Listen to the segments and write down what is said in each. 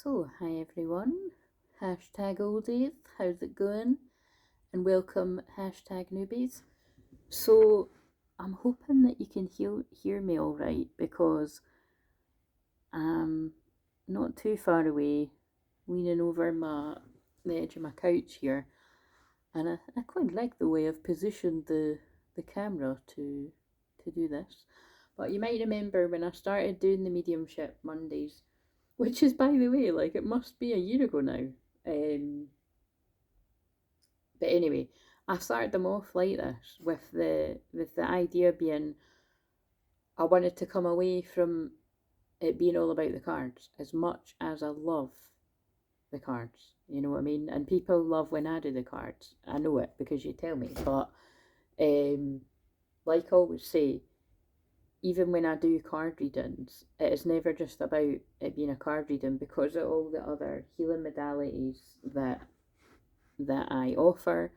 So, hi everyone, hashtag oldies, how's it going? And welcome, hashtag newbies. So, I'm hoping that you can hear me alright because I'm not too far away, leaning over the edge of my couch here, and I quite like the way I've positioned the camera to do this. But you might remember when I started doing the mediumship Mondays, which is, by the way, like it must be a year ago now. But anyway, I started them off like this with the idea being I wanted to come away from it being all about the cards as much as I love the cards. You know what I mean? And people love when I do the cards. I know it because you tell me. But like I always say, even when I do card readings, it is never just about it being a card reading because of all the other healing modalities that I offer,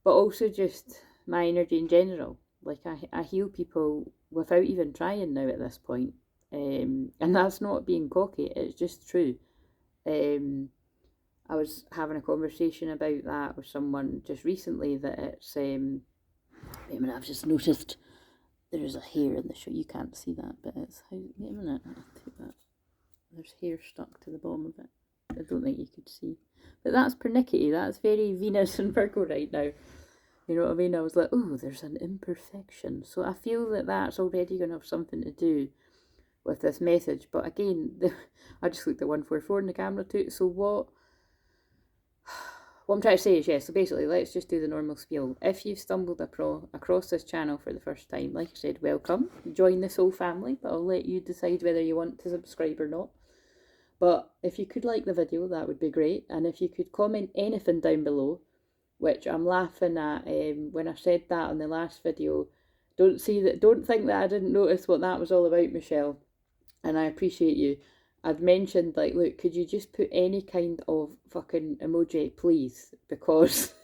but also just my energy in general. Like I heal people without even trying now at this point. And that's not being cocky, it's just true. I was having a conversation about that with someone just recently that it's, wait a minute, I've just noticed there's a hair in the show. You can't see that, but it's, wait a minute, I'll take that. There's hair stuck to the bottom of it. I don't think you could see. But that's pernickety, that's very Venus and Virgo right now. You know what I mean? I was like, oh, there's an imperfection. So I feel that that's already going to have something to do with this message. But again, I just looked at 144 in the camera too. So what I'm trying to say is, yeah, so basically, let's just do the normal spiel. If you've stumbled across this channel for the first time, like I said, welcome. Join this whole family, but I'll let you decide whether you want to subscribe or not. But if you could like the video, that would be great. And if you could comment anything down below, which I'm laughing at when I said that on the last video. Don't think that I didn't notice what that was all about, Michelle. And I appreciate you. I'd mentioned, like, look, could you just put any kind of fucking emoji, please? Because,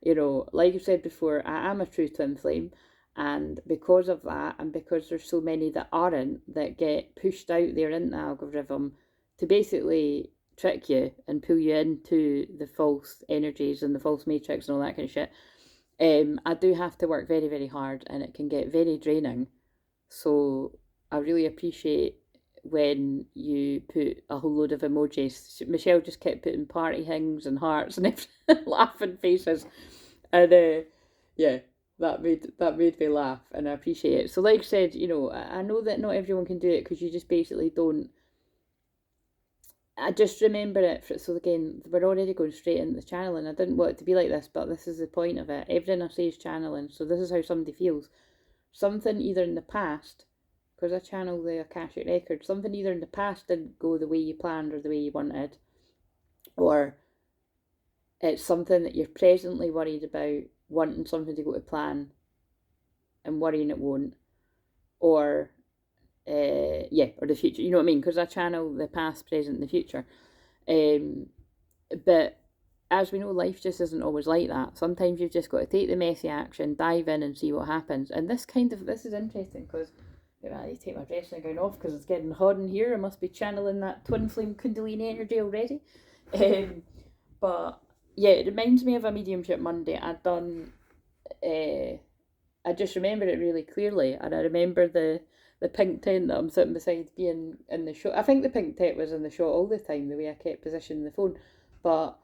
you know, like I said before, I am a true twin flame. And because of that, and because there's so many that aren't, that get pushed out there in the algorithm to basically trick you and pull you into the false energies and the false matrix and all that kind of shit, I do have to work very, very hard and it can get very draining. So I really appreciate when you put a whole load of emojis. Michelle just kept putting party things and hearts and everything, laughing faces. And yeah, that made me laugh and I appreciate it. So like I said, you know, I know that not everyone can do it because you just basically don't. I just remember it. So again, we're already going straight into the channeling. I didn't want it to be like this, but this is the point of it. Everything I say is channeling. So this is how somebody feels. Something either in the past, because I channel the Akashic record, something either in the past didn't go the way you planned or the way you wanted, or it's something that you're presently worried about, wanting something to go to plan and worrying it won't, or yeah, or the future. You know what I mean? Because I channel the past, present, and the future. But as we know, life just isn't always like that. Sometimes you've just got to take the messy action, dive in, and see what happens. And this is interesting because I need to take my dressing gown off because it's getting hot in here. I must be channeling that twin flame kundalini energy already. But yeah, it reminds me of a mediumship Monday I'd done. I just remember it really clearly, and I remember the pink tent that I'm sitting beside being in the shot. I think the pink tent was in the shot all the time, the way I kept positioning the phone. But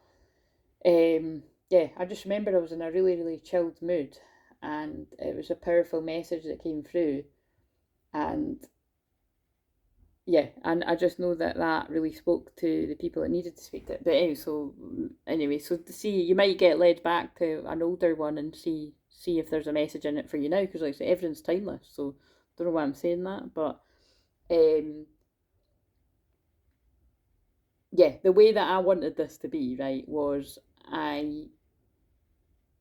yeah, I just remember I was in a really, really chilled mood, and it was a powerful message that came through, and yeah, and I just know that that really spoke to the people that needed to speak to it. But anyway, so to see, you might get led back to an older one and see if there's a message in it for you now, because like I say, everything's timeless. So don't know why I'm saying that, but yeah, the way that I wanted this to be, right, was I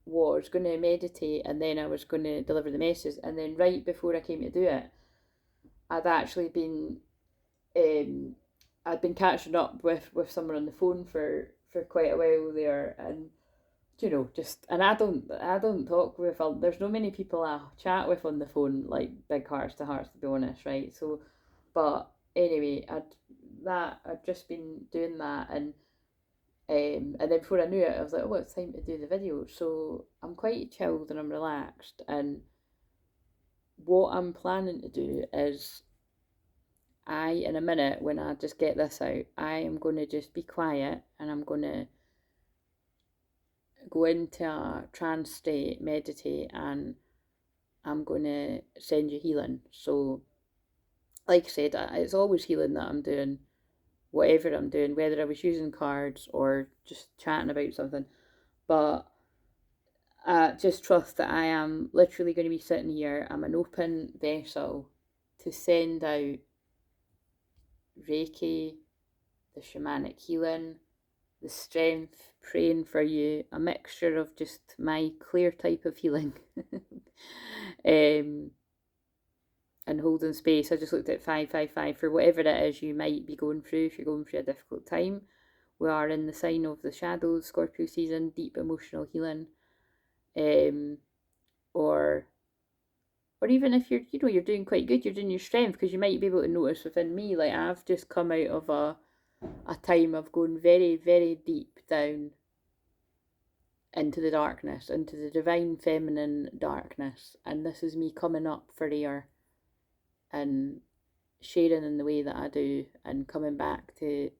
was going to meditate and then I was going to deliver the message, and then right before I came to do it, I'd actually been I'd been catching up with someone on the phone for quite a while there, and you know, just, and I don't talk with, there's no many people I chat with on the phone, like big hearts to hearts, to be honest, right? So, but anyway, that I've just been doing that, and then before I knew it, I was like, oh, it's time to do the video. So I'm quite chilled and I'm relaxed, and what I'm planning to do is, in a minute, when I just get this out, I am going to just be quiet and I'm going to go into a trance state, meditate, and I'm going to send you healing. So, like I said, it's always healing that I'm doing, whatever I'm doing, whether I was using cards or just chatting about something. But just trust that I am literally going to be sitting here. I'm an open vessel to send out Reiki, the shamanic healing, the strength, praying for you, a mixture of just my clear type of healing. And holding space. I just looked at 555 for whatever it is you might be going through. If you're going through a difficult time, we are in the sign of the shadows, Scorpio season, deep emotional healing. Or even if you're doing quite good, you're doing your strength, because you might be able to notice within me, like I've just come out of a time of going very, very deep down into the darkness, into the divine feminine darkness, and this is me coming up for air and sharing in the way that I do, and coming back to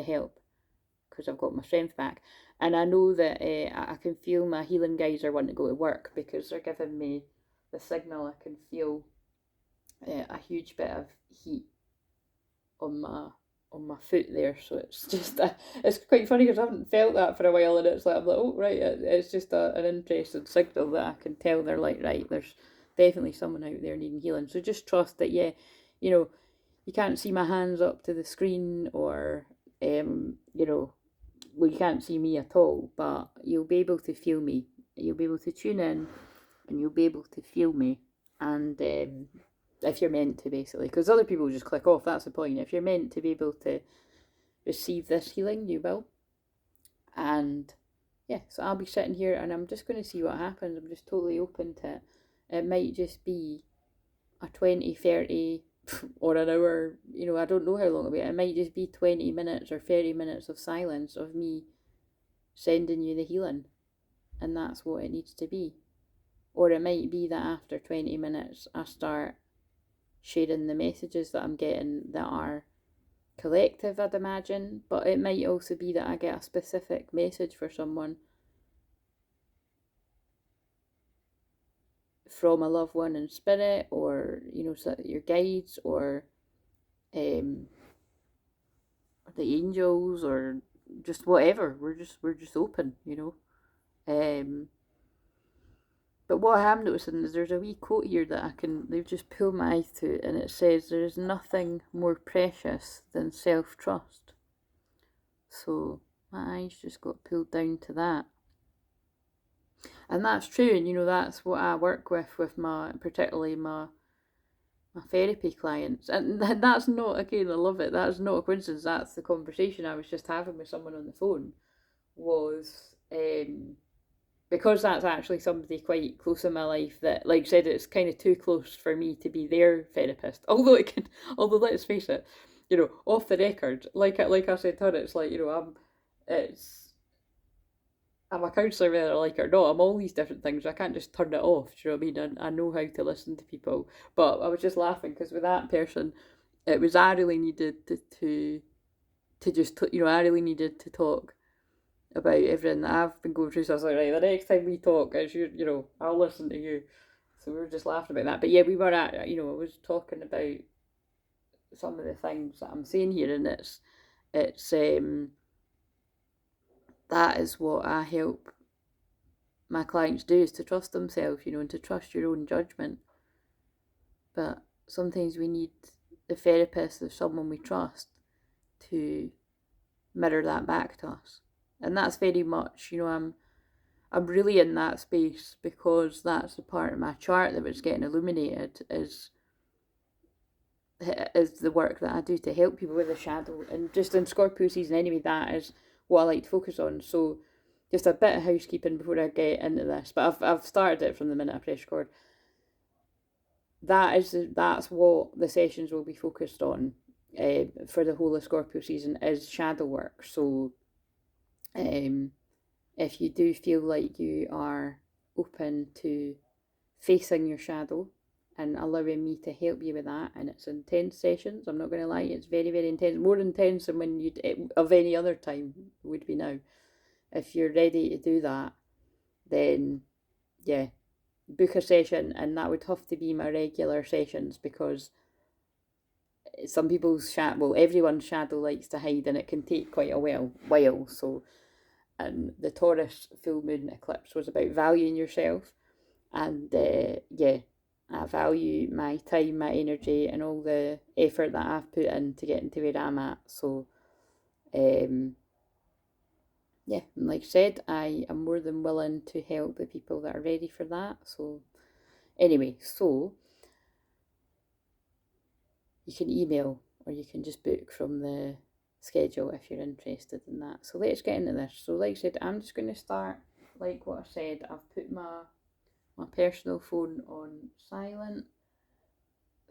help, because I've got my strength back. And I know that I can feel my healing guys are wanting to go to work, because they're giving me the signal. I can feel a huge bit of heat on my foot there, so it's just it's quite funny because I haven't felt that for a while, and it's like I'm like, oh right, it's just an interesting signal that I can tell. They're like, right, there's definitely someone out there needing healing. So just trust that, yeah, you can't see my hands up to the screen, or well, you can't see me at all, but you'll be able to feel me. You'll be able to tune in, and you'll be able to feel me. And if you're meant to, basically, because other people just click off. That's the point. If you're meant to be able to receive this healing, you will. And yeah, so I'll be sitting here and I'm just going to see what happens. I'm just totally open to it. It might just be a 20, 30 or an hour, I don't know how long it'll be. It might just be 20 minutes or 30 minutes of silence of me sending you the healing, and that's what it needs to be. Or it might be that after 20 minutes I start sharing the messages that I'm getting that are collective, I'd imagine. But it might also be that I get a specific message for someone from a loved one in spirit, or your guides, or the angels, or just whatever. We're just open, But what I am noticing is there's a wee quote here that they've just pulled my eyes to, and it says, there is nothing more precious than self-trust. So my eyes just got pulled down to that. And that's true, and that's what I work with particularly my therapy clients. And that's not, again, I love it, that's not a coincidence. That's the conversation I was just having with someone on the phone, was because that's actually somebody quite close in my life that, like I said, it's kind of too close for me to be their therapist. Although let's face it, off the record, like I said to her, it's like, I'm a counsellor whether I like it or not. I'm all these different things. I can't just turn it off. Do you know what I mean? I know how to listen to people. But I was just laughing because with that person, it was, I really needed to just, I really needed to talk about everything that I've been going through. So I was like, right, the next time we talk, is I'll listen to you. So we were just laughing about that. But yeah, we were at, I was talking about some of the things that I'm saying here, and it's that is what I help my clients do, is to trust themselves, and to trust your own judgment. But sometimes we need the therapist or someone we trust to mirror that back to us. And that's very much, I'm really in that space, because that's the part of my chart that was getting illuminated, is the work that I do to help people with the shadow. And just in Scorpio season anyway, that is what I like to focus on. So just a bit of housekeeping before I get into this, but I've started it from the minute I press record. That's what the sessions will be focused on. for the whole of Scorpio season is shadow work. So if you do feel like you are open to facing your shadow and allowing me to help you with that, and it's intense sessions, I'm not going to lie, it's very, very intense, more intense than when you'd of any other time would be now. If you're ready to do that, then yeah, book a session, and that would have to be my regular sessions, because some people's everyone's shadow likes to hide, and it can take quite a while. So, and the Taurus full moon eclipse was about valuing yourself, and yeah, I value my time, my energy, and all the effort that I've put in to get into where I'm at. So, yeah, like I said, I am more than willing to help the people that are ready for that. So, anyway, so you can email or you can just book from the schedule if you're interested in that. So let's get into this. So like I said, I'm just going to start like what I said. I've put my personal phone on silent.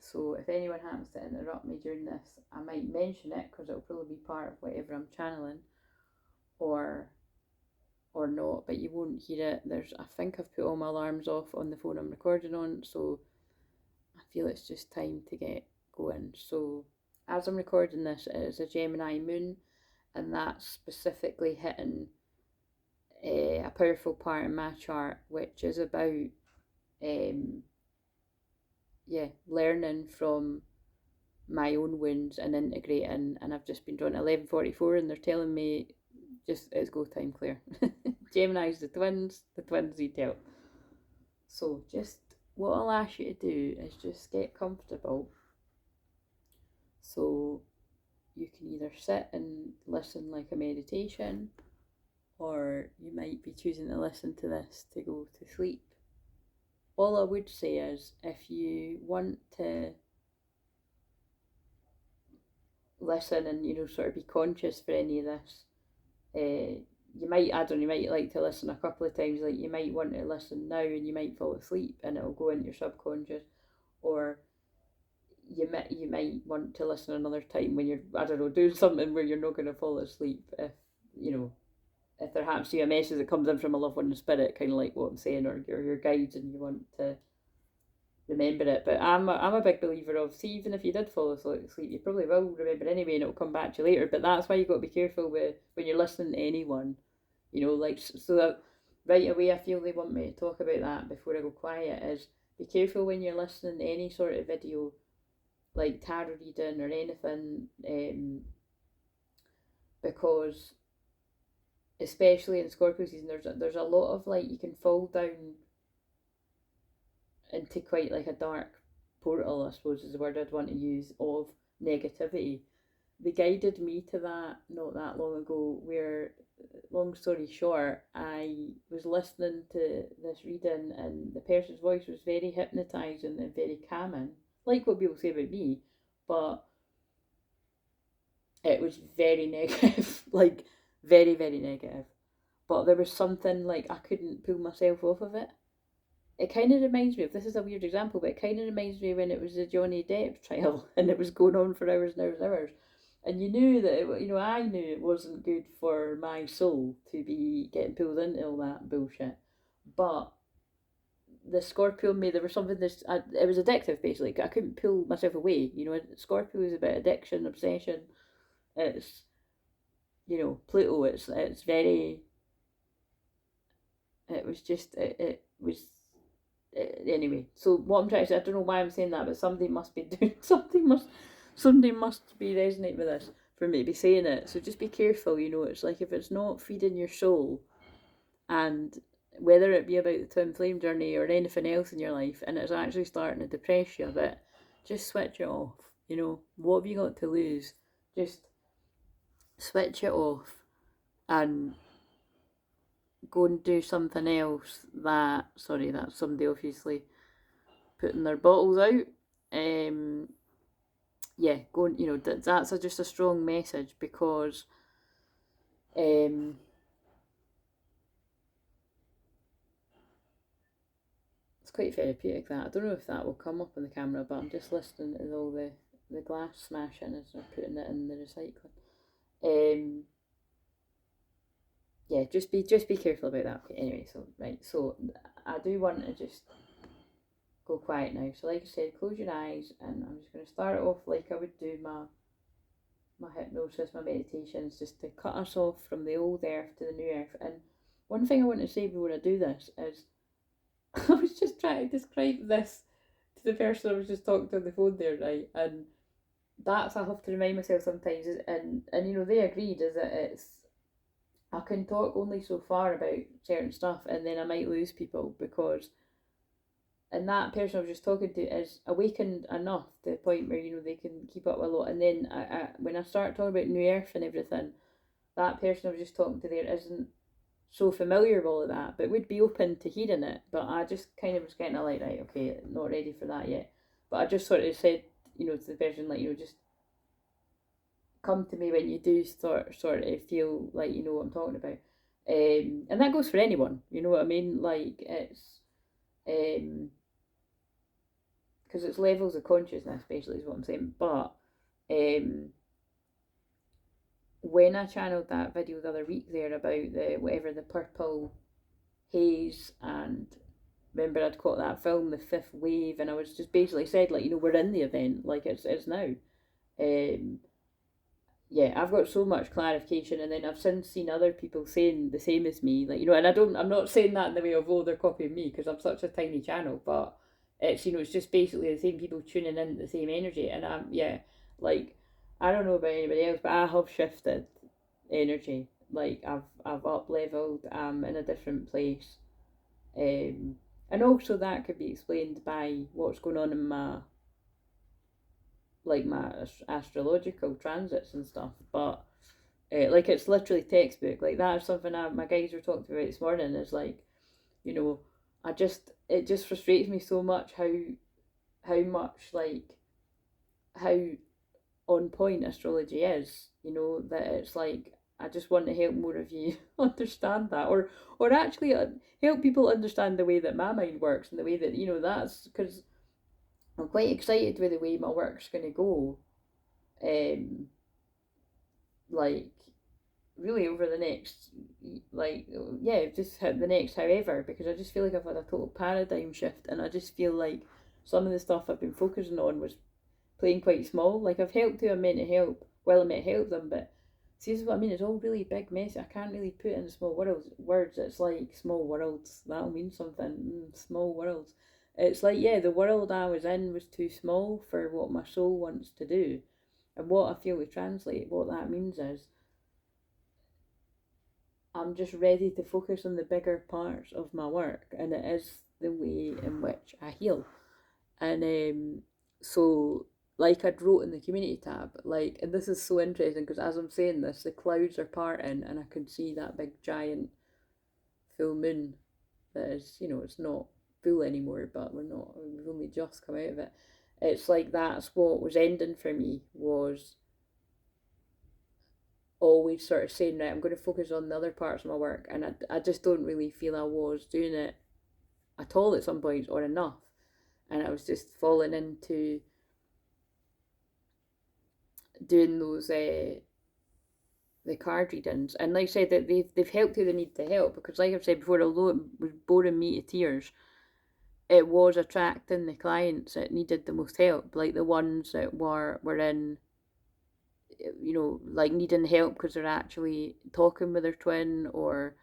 So if anyone happens to interrupt me during this, I might mention it because it'll probably be part of whatever I'm channeling, or not, but you won't hear it. I think I've put all my alarms off on the phone I'm recording on, so I feel it's just time to get going. So as I'm recording this, it is a Gemini moon, and that's specifically hitting a powerful part in my chart, which is about learning from my own wounds and integrating. And I've just been drawn 11:44, and they're telling me just it's go time, Claire. Gemini's the twins need help. So just what I'll ask you to do is just get comfortable. So you can either sit and listen like a meditation, or you might be choosing to listen to this to go to sleep. All I would say is, if you want to listen and sort of be conscious for any of this, you might like to listen a couple of times. Like, you might want to listen now and you might fall asleep and it'll go into your subconscious, or you might want to listen another time when you're doing something where you're not going to fall asleep. If there happens to be a message that comes in from a loved one in spirit, kind of like what I'm saying, or your guides, and you want to remember it. But I'm a big believer of, see, even if you did fall asleep, you probably will remember anyway, and it'll come back to you later. But that's why you got to be careful with when you're listening to anyone, like, so that right away I feel they want me to talk about that before I go quiet. Is be careful when you're listening to any sort of video, like tarot reading or anything, because especially in Scorpio season, there's a lot of, like, you can fall down into quite like a dark portal, I suppose is the word I'd want to use, of negativity. They guided me to that not that long ago, where, long story short, I was listening to this reading and the person's voice was very hypnotising and very calming, like what people say about me, but it was very negative, like very, very negative. But there was something, like, I couldn't pull myself off of it. It kind of reminds me of, this is a weird example, but it kind of reminds me when it was the Johnny Depp trial and it was going on for hours and hours and hours. And you knew that, I knew it wasn't good for my soul to be getting pulled into all that bullshit. But the Scorpio me, there was something it was addictive, basically. I couldn't pull myself away. Scorpio is about addiction, obsession. It's, Pluto, it's very, it was just, it was, anyway. So what I'm trying to say, I don't know why I'm saying that, but somebody must be doing, somebody must be resonating with this for me to be saying it. So just be careful, it's like, if it's not feeding your soul, and whether it be about the twin flame journey or anything else in your life, and it's actually starting to depress you a bit, just switch it off. What have you got to lose? Just switch it off and go and do something else. That's somebody obviously putting their bottles out. Go and, that's just a strong message, because it's quite therapeutic, that. I don't know if that will come up on the camera, but I'm just listening to all the the glass smashing as they're putting it in the recycling. Yeah, just be careful about that. Okay, anyway, so I do want to just go quiet now. So like I said, close your eyes, and I'm just going to start it off like I would do my hypnosis, my meditations, just to cut us off from the old earth to the new earth. And one thing I want to say before I do this is I was just trying to describe this to the person I was just talking to on the phone there, right? And that's I have to remind myself sometimes, and you know they agreed, is that it's I can talk only so far about certain stuff, and then I might lose people because, and that person I was just talking to is awakened enough to the point where you know they can keep up with a lot, and then when I start talking about New Earth and everything, that person I was just talking to there isn't so familiar with all of that, but would be open to hearing it. But I just kind of was kind of like, right, okay, not ready for that yet. But I just sort of said, you know, to the person, like, you know, just come to me when you do sort of feel like you know what I'm talking about. And that goes for anyone, you know what I mean? Like it's because it's levels of consciousness basically is what I'm saying. But when I channeled that video the other week there about the purple haze, and remember I'd caught that film The Fifth Wave, and I was just basically said, like, you know, we're in the event, like it's now. Yeah, I've got so much clarification, and then I've since seen other people saying the same as me, like, you know, and I'm not saying that in the way of, oh, they're copying me, because I'm such a tiny channel, but it's, you know, it's just basically the same people tuning in the same energy, and yeah, like, I don't know about anybody else, but I have shifted energy, like, I've up leveled, I'm in a different place, and also that could be explained by what's going on in my astrological transits and stuff, but like it's literally textbook. Like that is something my guys were talking about this morning. Is like, you know, it just frustrates me so much how much like how on point astrology is. You know that it's like I just want to help more of you understand that, or actually help people understand the way that my mind works and the way that you know that's because I'm quite excited with the way my work's going to go. Like really over the next like yeah just hit the next however, because I just feel like I've had a total paradigm shift, and I just feel like some of the stuff I've been focusing on was playing quite small. Like I've helped who I'm meant to help, well I'm meant to help them, but see this is what I mean, it's all really big messy. I can't really put in small words. It's like small worlds, that'll mean something. Small worlds, it's like yeah, the world I was in was too small for what my soul wants to do. And what I feel we translate, what that means is I'm just ready to focus on the bigger parts of my work, and it is the way in which I heal. And so, like I'd wrote in the community tab, like, and this is so interesting because as I'm saying this, the clouds are parting, and I can see that big giant full moon that is, you know, it's not full anymore, but we've only just come out of it. It's like that's what was ending for me, was always sort of saying, right, I'm going to focus on the other parts of my work, and I just don't really feel I was doing it at all at some points or enough, and I was just falling into doing those the card readings, and like I said, that they've helped who they need to help, because like I've said before, although it was boring me to tears, it was attracting the clients that needed the most help, like the ones that were in, you know, like needing help because they're actually talking with their twin, or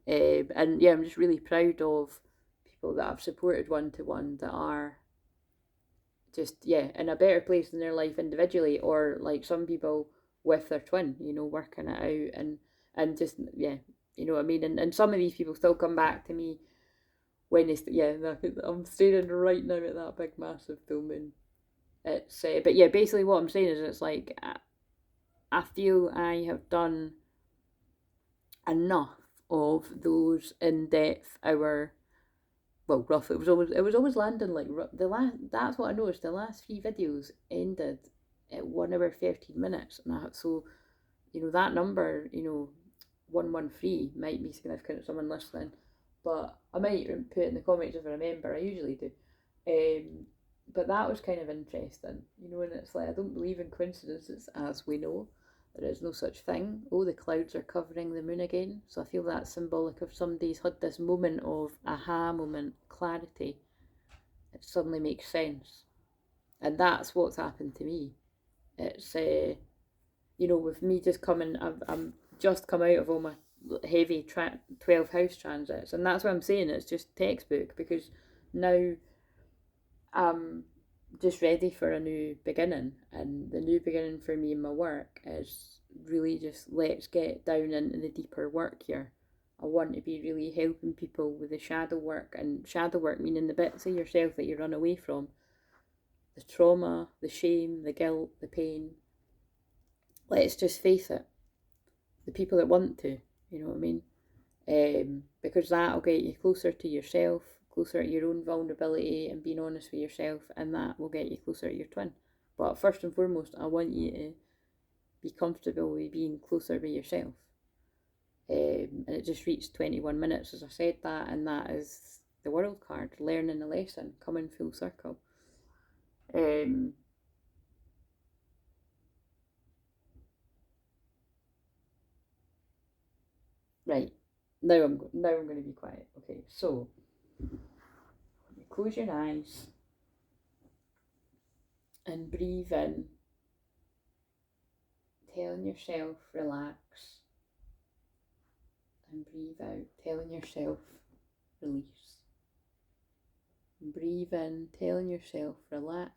and yeah, I'm just really proud of people that I've supported one to one that are just yeah in a better place in their life individually, or like some people with their twin, you know, working it out, and just yeah, you know what I mean. And some of these people still come back to me when they yeah, I'm staring right now at that big massive full moon. It's but yeah, basically what I'm saying is it's like I feel I have done enough of those in-depth hour, well, roughly it was always landing like the last, that's what I noticed, the last 3 videos ended at 1 hour 13 minutes, and so you know that number, you know, 113 might be significant to someone listening, but I might put it in the comments if I remember. I usually do. But that was kind of interesting, you know, and it's like, I don't believe in coincidences, as we know. There is no such thing. Oh, the clouds are covering the moon again. So I feel that's symbolic of somebody's had this moment of aha moment, clarity. It suddenly makes sense. And that's what's happened to me. It's, you know, with me just coming, I'm just come out of all my heavy 12 house transits. And that's what I'm saying. It's just textbook, because now I'm just ready for a new beginning. And the new beginning for me in my work is really just, let's get down into the deeper work here. I want to be really helping people with the shadow work, and shadow work meaning the bits of yourself that you run away from, the trauma, the shame, the guilt, the pain. Let's just face it, the people that want to, you know what I mean? Because that'll get you closer to yourself, closer to your own vulnerability and being honest with yourself, and that will get you closer to your twin. But first and foremost, I want you to be comfortable with being closer with yourself. And it just reached 21 minutes as I said that, and that is the world card, learning a lesson, coming full circle. Right, now I'm going to be quiet. Okay, so close your eyes and breathe in, telling yourself relax, and breathe out, telling yourself release. And breathe in, telling yourself relax,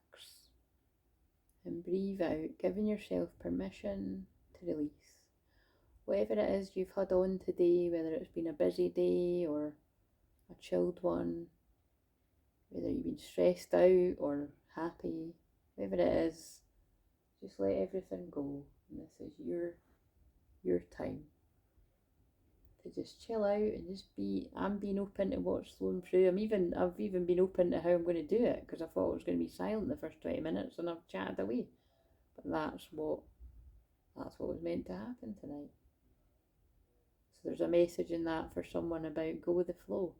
and breathe out, giving yourself permission to release. Whatever it is you've had on today, whether it's been a busy day or a chilled one, whether you've been stressed out or happy, whatever it is, just let everything go. And this is your time to just chill out and just be. I'm being open to what's flowing through. I've even been open to how I'm going to do it, because I thought I was going to be silent the first 20 minutes and I've chatted away. But that's what was meant to happen tonight. So there's a message in that for someone about go with the flow.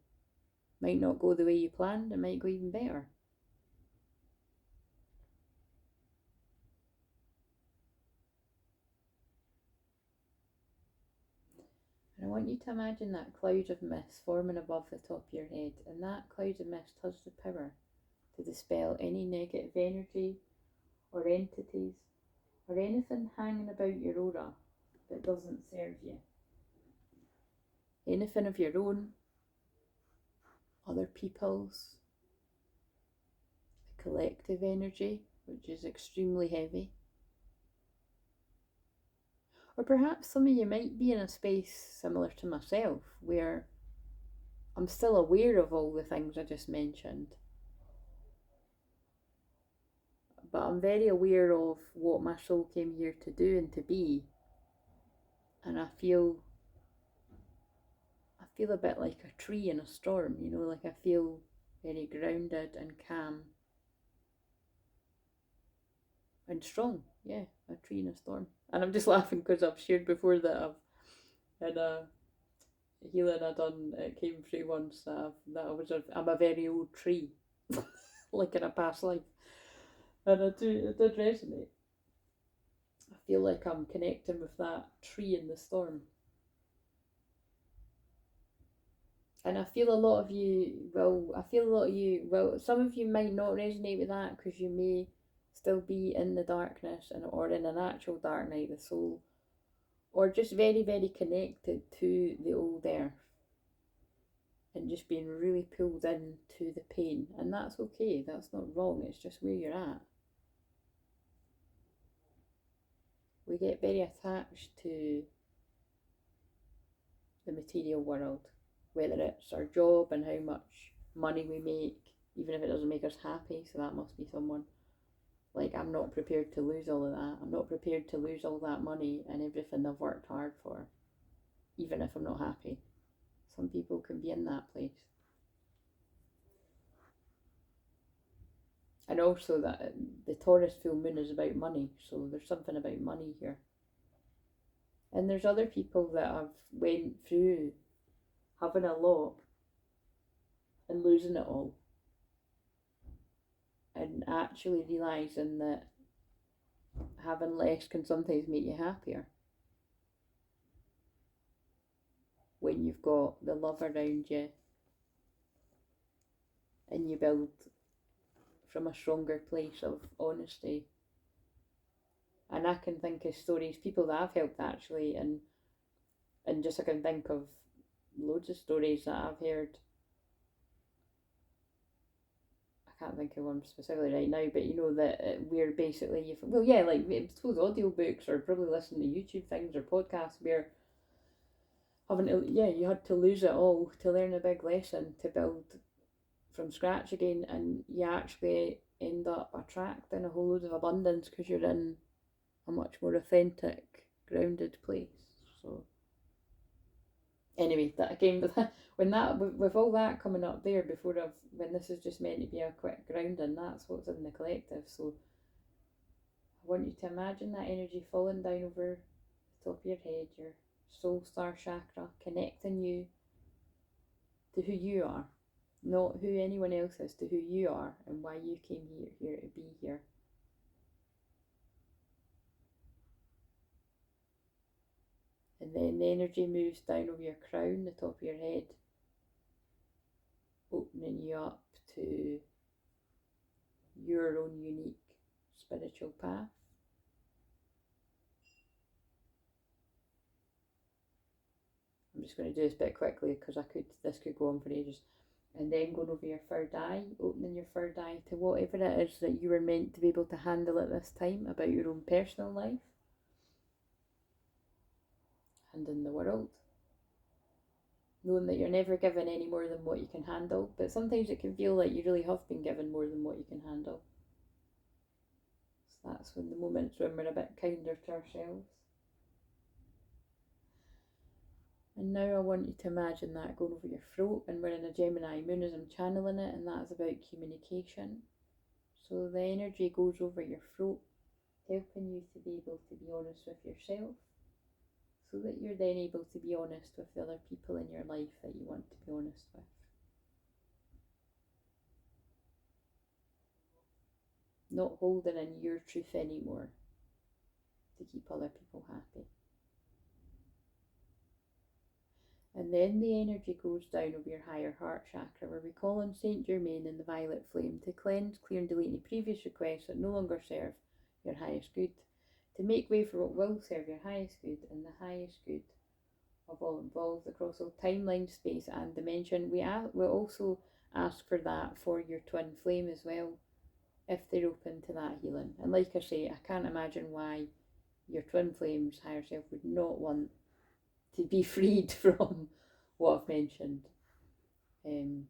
Might not go the way you planned, it might go even better. And I want you to imagine that cloud of mist forming above the top of your head, and that cloud of mist has the power to dispel any negative energy or entities or anything hanging about your aura that doesn't serve you. Anything of your own, other people's, the collective energy, which is extremely heavy. Or perhaps some of you might be in a space similar to myself, where I'm still aware of all the things I just mentioned, but I'm very aware of what my soul came here to do and to be. And I feel a bit like a tree in a storm, you know, like I feel very grounded and calm and strong. Yeah, a tree in a storm. And I'm just laughing because I've shared before that I've had a healing I done, it came through once that I'm a very old tree, like in a past life. And it did resonate. I feel like I'm connecting with that tree in the storm. And I feel a lot of you, some of you might not resonate with that because you may still be in the darkness or in an actual dark night of the soul, or just very, very connected to the old earth and just being really pulled into the pain. And that's okay, that's not wrong, it's just where you're at. We get very attached to the material world, whether it's our job and how much money we make, even if it doesn't make us happy, so that must be someone. Like, I'm not prepared to lose all of that. I'm not prepared to lose all that money and everything I've worked hard for, even if I'm not happy. Some people can be in that place. And also that the Taurus full moon is about money, so there's something about money here. And there's other people that have went through having a lot and losing it all. and actually realising that having less can sometimes make you happier when you've got the love around you and you build from a stronger place of honesty. And I can think of stories, people that I've helped actually, and just I can think of loads of stories that I've heard. I can't think of one specifically right now, but you know that we're basically, well, yeah, like I suppose audiobooks or probably listening to YouTube things or podcasts where having to, yeah, you had to lose it all to learn a big lesson to build from scratch again, and you actually end up attracting a whole load of abundance because you're in a much more authentic, grounded place. So anyway, that again, with all that coming up there before when this is just meant to be a quick grounding, that's what's in the collective. So I want you to imagine that energy falling down over the top of your head, your soul star chakra, connecting you to who you are, not who anyone else is, to who you are and why you came here to be here. And then the energy moves down over your crown, the top of your head, opening you up to your own unique spiritual path. I'm just going to do this bit quickly because this could go on for ages. And then going over your third eye, opening your third eye to whatever it is that you were meant to be able to handle at this time about your own personal life and in the world. Knowing that you're never given any more than what you can handle, but sometimes it can feel like you really have been given more than what you can handle. So that's when the moments when we're a bit kinder to ourselves. And now I want you to imagine that going over your throat, and we're in a Gemini moon as I'm channeling it, and that's about communication. So the energy goes over your throat, helping you to be able to be honest with yourself, so that you're then able to be honest with the other people in your life that you want to be honest with. Not holding in your truth anymore to keep other people happy. And then the energy goes down over your higher heart chakra, where we call on Saint Germain and the violet flame to cleanse, clear and delete any previous requests that no longer serve your highest good, to make way for what will serve your highest good and the highest good of all involved across all timeline, space and dimension. We also ask for that for your twin flame as well, if they're open to that healing. And like I say, I can't imagine why your twin flame's higher self would not want to be freed from what I've mentioned. And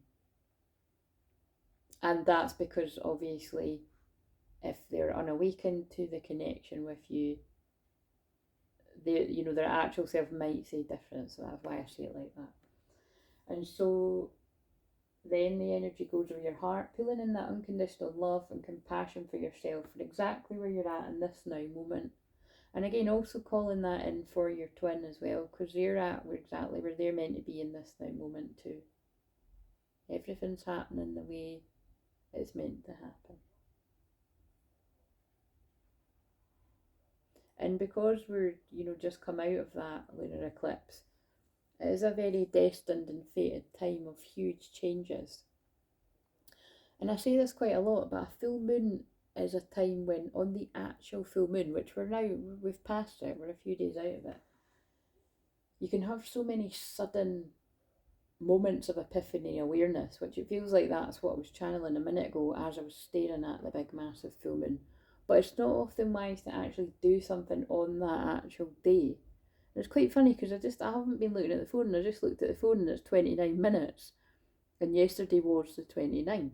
that's because obviously if they're unawakened to the connection with you, their actual self might say different, so that's why I say it like that. And so then the energy goes over your heart, pulling in that unconditional love and compassion for yourself for exactly where you're at in this now moment. And again, also calling that in for your twin as well, because they're at exactly where they're meant to be in this now moment too. Everything's happening the way it's meant to happen. And because we're, just come out of that lunar eclipse, it is a very destined and fated time of huge changes. And I say this quite a lot, but a full moon is a time when on the actual full moon, which we've passed it, we're a few days out of it, you can have so many sudden moments of epiphany awareness, which it feels like that's what I was channeling a minute ago as I was staring at the big massive full moon. But it's not often wise to actually do something on that actual day. And it's quite funny because I haven't been looking at the phone, I just looked at the phone and it's 29 minutes. And yesterday was the 29th.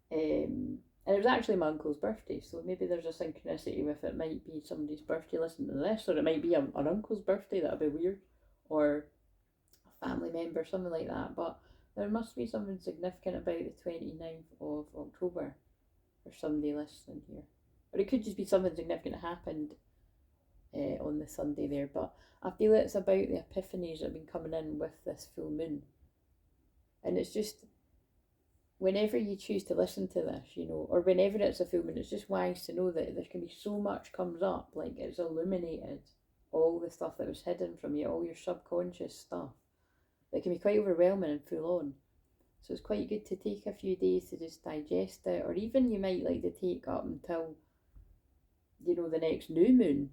And it was actually my uncle's birthday, so maybe there's a synchronicity with it. Might be somebody's birthday listening to this, or it might be an uncle's birthday, that'd be weird, or a family member, something like that. But there must be something significant about the 29th of October for somebody listening here. Or it could just be something significant that happened on the Sunday there. But I feel it's about the epiphanies that have been coming in with this full moon. And it's just whenever you choose to listen to this, you know, or whenever it's a full moon, it's just wise to know that there can be so much comes up, like it's illuminated all the stuff that was hidden from you, all your subconscious stuff. It can be quite overwhelming and full on. So it's quite good to take a few days to just digest it, or even you might like to take up until, you know, the next new moon.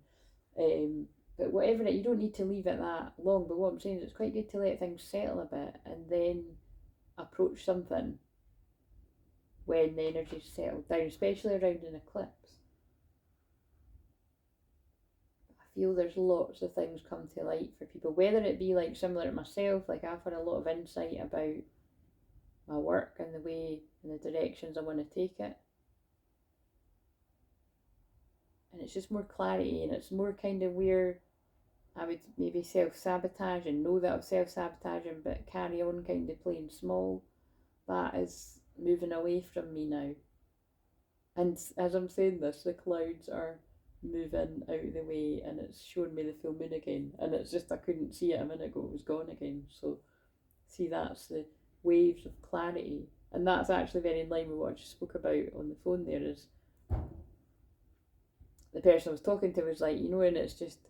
But whatever it, you don't need to leave it that long. But what I'm saying is, it's quite good to let things settle a bit and then approach something when the energy's settled down, especially around an eclipse. I feel there's lots of things come to light for people, whether it be like similar to myself, like I've had a lot of insight about my work and the way and the directions I want to take it. And it's just more clarity, and it's more kind of where I would maybe self-sabotage and know that I'm self-sabotaging, but carry on kind of playing small. That is moving away from me now. And as I'm saying this, the clouds are moving out of the way, and it's showing me the full moon again. And it's just, I couldn't see it a minute ago, it was gone again. So, see, that's the waves of clarity. And that's actually very in line with what I just spoke about on the phone there, is the person I was talking to was like, you know, and it's just,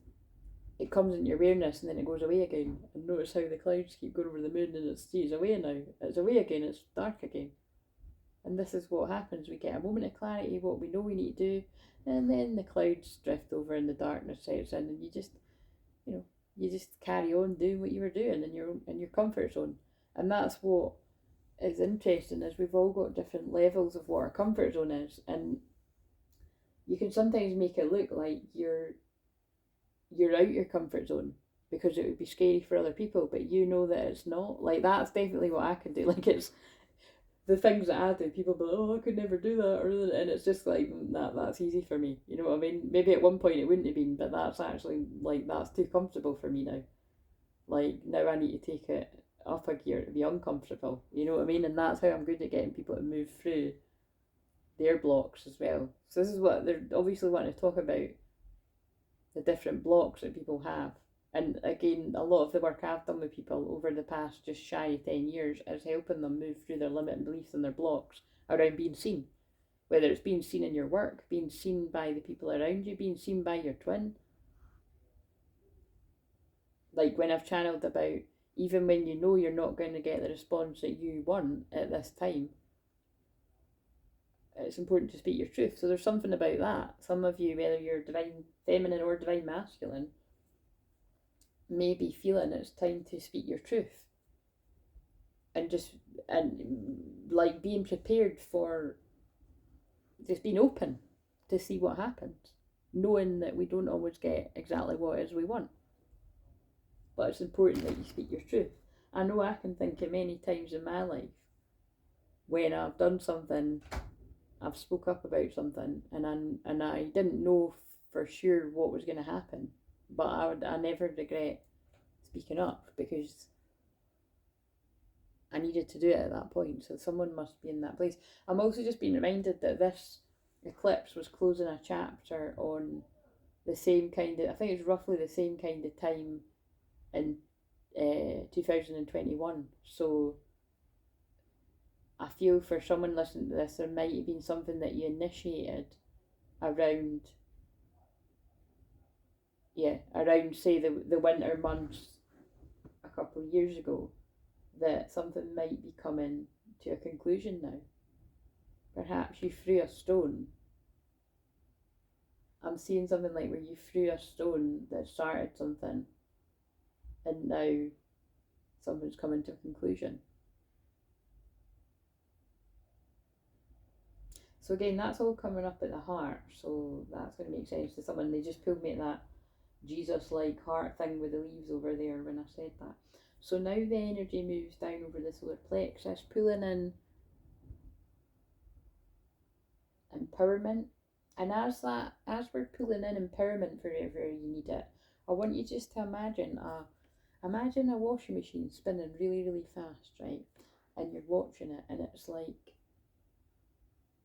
it comes into your awareness and then it goes away again. And notice how the clouds keep going over the moon, and it's away now. It's away again, it's dark again. And this is what happens. We get a moment of clarity, what we know we need to do, and then the clouds drift over and the darkness sets in, and you just, you know, you just carry on doing what you were doing in your comfort zone. And that's what is interesting, is we've all got different levels of what our comfort zone is, and you can sometimes make it look like you're out your comfort zone because it would be scary for other people, but you know that it's not. Like, that's definitely what I can do. Like, it's the things that I do, people be like, oh, I could never do that, and it's just like, that's easy for me, you know what I mean? Maybe at one point it wouldn't have been, but that's actually, like, that's too comfortable for me now. Like, now I need to take it up a gear to be uncomfortable, you know what I mean? And that's how I'm good at getting people to move through their blocks as well. So this is what they're obviously wanting to talk about, the different blocks that people have. And again, a lot of the work I've done with people over the past just shy of 10 years is helping them move through their limiting beliefs and their blocks around being seen. Whether it's being seen in your work, being seen by the people around you, being seen by your twin. Like when I've channeled about, even when you know you're not going to get the response that you want at this time, it's important to speak your truth. So there's something about that. Some of you, whether you're divine feminine or divine masculine, may be feeling it's time to speak your truth. And like being prepared for just being open to see what happens, knowing that we don't always get exactly what it is we want. But it's important that you speak your truth. I know I can think of many times in my life when I've done something, I've spoke up about something, and I didn't know for sure what was going to happen, but I never regret speaking up because I needed to do it at that point. So someone must be in that place. I'm also just being reminded that this eclipse was closing a chapter on the same kind of, I think it's roughly the same kind of time in 2021. So I feel for someone listening to this, there might have been something that you initiated around, say the winter months a couple of years ago, that something might be coming to a conclusion now. Perhaps you threw a stone. I'm seeing something like where you threw a stone that started something, and now something's coming to a conclusion. So again, that's all coming up at the heart, so that's going to make sense to someone. They just pulled me at that Jesus-like heart thing with the leaves over there when I said that. So now the energy moves down over the solar plexus, pulling in empowerment. And as we're pulling in empowerment for wherever you need it, I want you just to imagine a washing machine spinning really, really fast, right? And you're watching it, and it's like,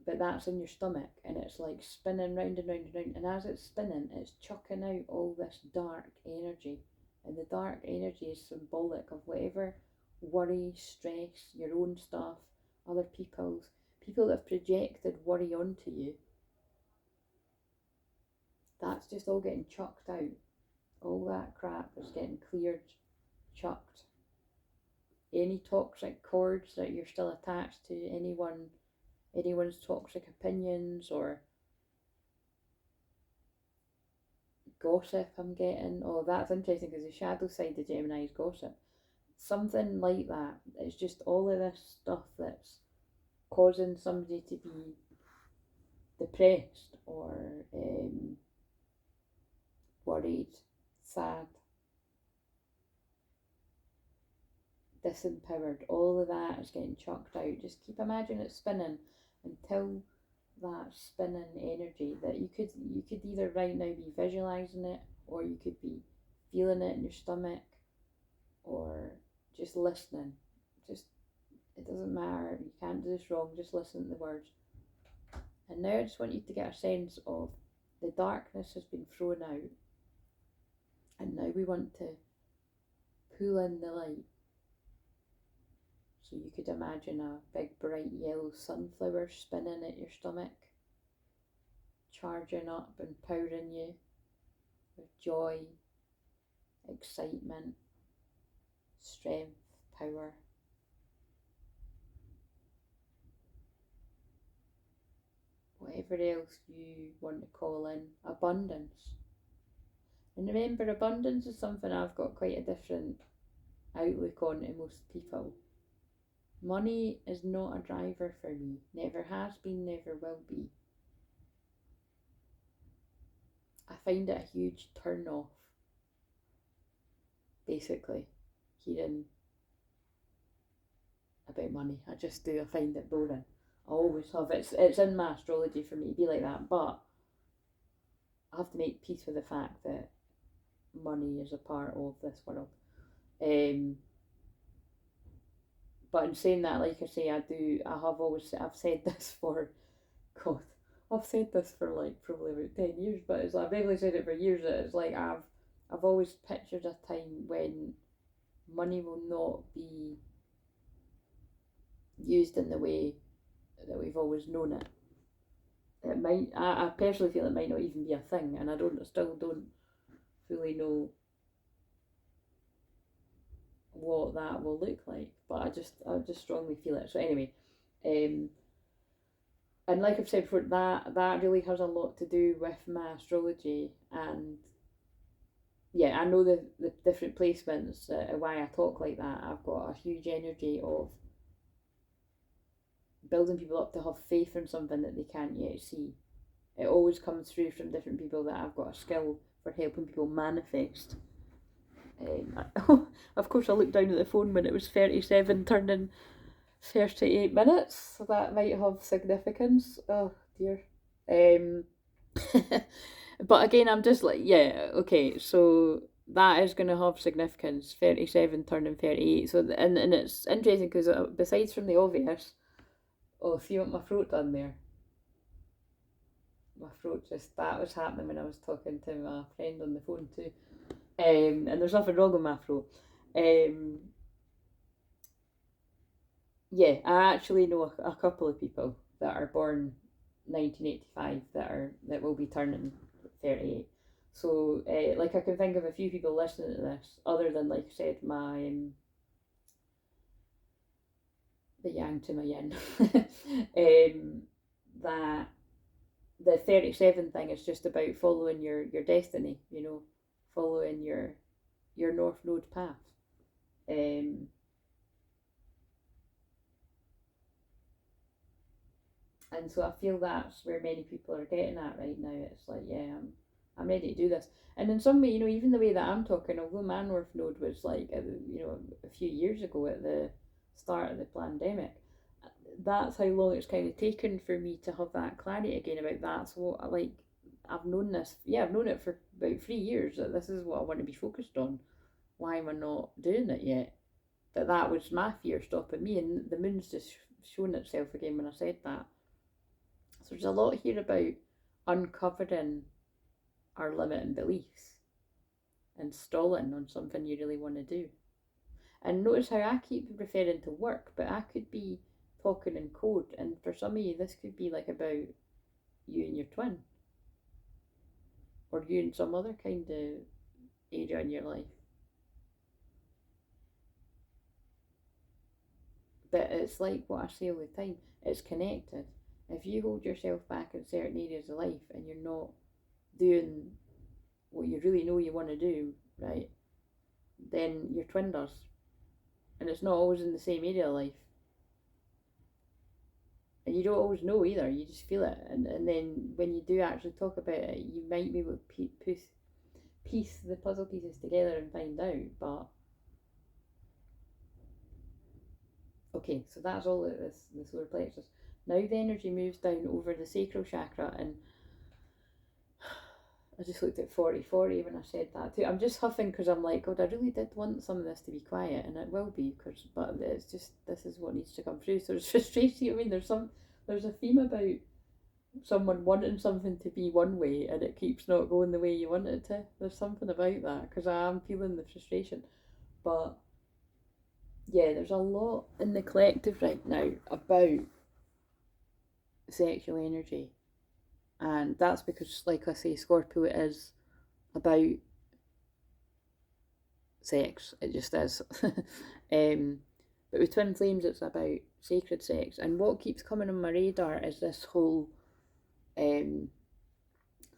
but that's in your stomach, and it's like spinning round and round and round, and as it's spinning, it's chucking out all this dark energy, and the dark energy is symbolic of whatever worry, stress, your own stuff, other people that have projected worry onto you. That's just all getting chucked out. All that crap is getting cleared, chucked. Any toxic cords that you're still attached to, anyone's toxic opinions or gossip I'm getting. Oh, that's interesting because the shadow side of Gemini is gossip. Something like that. It's just all of this stuff that's causing somebody to be depressed or worried, sad, disempowered. All of that is getting chucked out. Just keep imagining it spinning until that spinning energy that you could either right now be visualizing it, or you could be feeling it in your stomach, or just listening. Just, it doesn't matter, you can't do this wrong, just listen to the words. And now I just want you to get a sense of the darkness has been thrown out, and now we want to pull in the light. So you could imagine a big bright yellow sunflower spinning at your stomach, charging up and powering you with joy, excitement, strength, power. Whatever else you want to call in, abundance. And remember, abundance is something I've got quite a different outlook on to most people. Money is not a driver for me. Never has been, never will be. I find it a huge turn off, basically, hearing about money. I just do. I find it boring. I always have. It's in my astrology for me to be like that, but I have to make peace with the fact that money is a part of this world. But in saying that, like I say, I've said this for, God, I've said this for like probably about 10 years, but it's like, I've definitely said it for years, that it's like I've always pictured a time when money will not be used in the way that we've always known it. It might, I personally feel it might not even be a thing, and I still don't fully know what that will look like, but I just strongly feel it. So anyway, and like I've said before, that really has a lot to do with my astrology, and yeah, I know the different placements, why I talk like that. I've got a huge energy of building people up to have faith in something that they can't yet see. It always comes through from different people that I've got a skill for helping people manifest. Of course, I looked down at the phone when it was 37 turning 38 minutes, so that might have significance. Oh dear. But again, I'm just like, yeah, okay, so that is going to have significance, 37 turning 38. So, and it's interesting because besides from the obvious, oh, see what my throat done there? My throat just, that was happening when I was talking to my friend on the phone too. And there's nothing wrong with my throat. Yeah, I actually know a couple of people that are born 1985 that will be turning 38. So, like, I can think of a few people listening to this, other than, like I said, my the yang to my yin. That the 37 thing is just about following your destiny, you know, following your North Node path. And so I feel that's where many people are getting at right now. It's like, yeah, I'm ready to do this. And in some way, you know, even the way that I'm talking, although my North Node was like, you know, a few years ago at the start of the pandemic, that's how long it's kind of taken for me to have that clarity again about that. So, like, I've known this, yeah, I've known it for about 3 years, that this is what I want to be focused on. Why am I not doing it yet? But that was my fear stopping me, and the moon's just shown itself again when I said that. So there's a lot here about uncovering our limiting beliefs and stalling on something you really want to do. And notice how I keep referring to work, but I could be talking in code, and for some of you this could be like about you and your twin, or you and some other kind of area in your life. But it's like what I say all the time, it's connected. If you hold yourself back in certain areas of life and you're not doing what you really know you want to do, right, then your twin does. And it's not always in the same area of life. And you don't always know either, you just feel it. And then when you do actually talk about it, you might be able to piece the puzzle pieces together and find out. But okay, so that's all of this, the solar plexus. Now the energy moves down over the sacral chakra, and I just looked at 40/40 when I said that too. I'm just huffing because I'm like, God, I really did want some of this to be quiet, and it will be, but it's just, this is what needs to come through. So it's frustrating. I mean, there's a theme about someone wanting something to be one way and it keeps not going the way you want it to. There's something about that, because I am feeling the frustration. But yeah, there's a lot in the collective right now about sexual energy, and that's because, like I say, Scorpio is about sex. It just is. But with twin flames, it's about sacred sex. And what keeps coming on my radar is this whole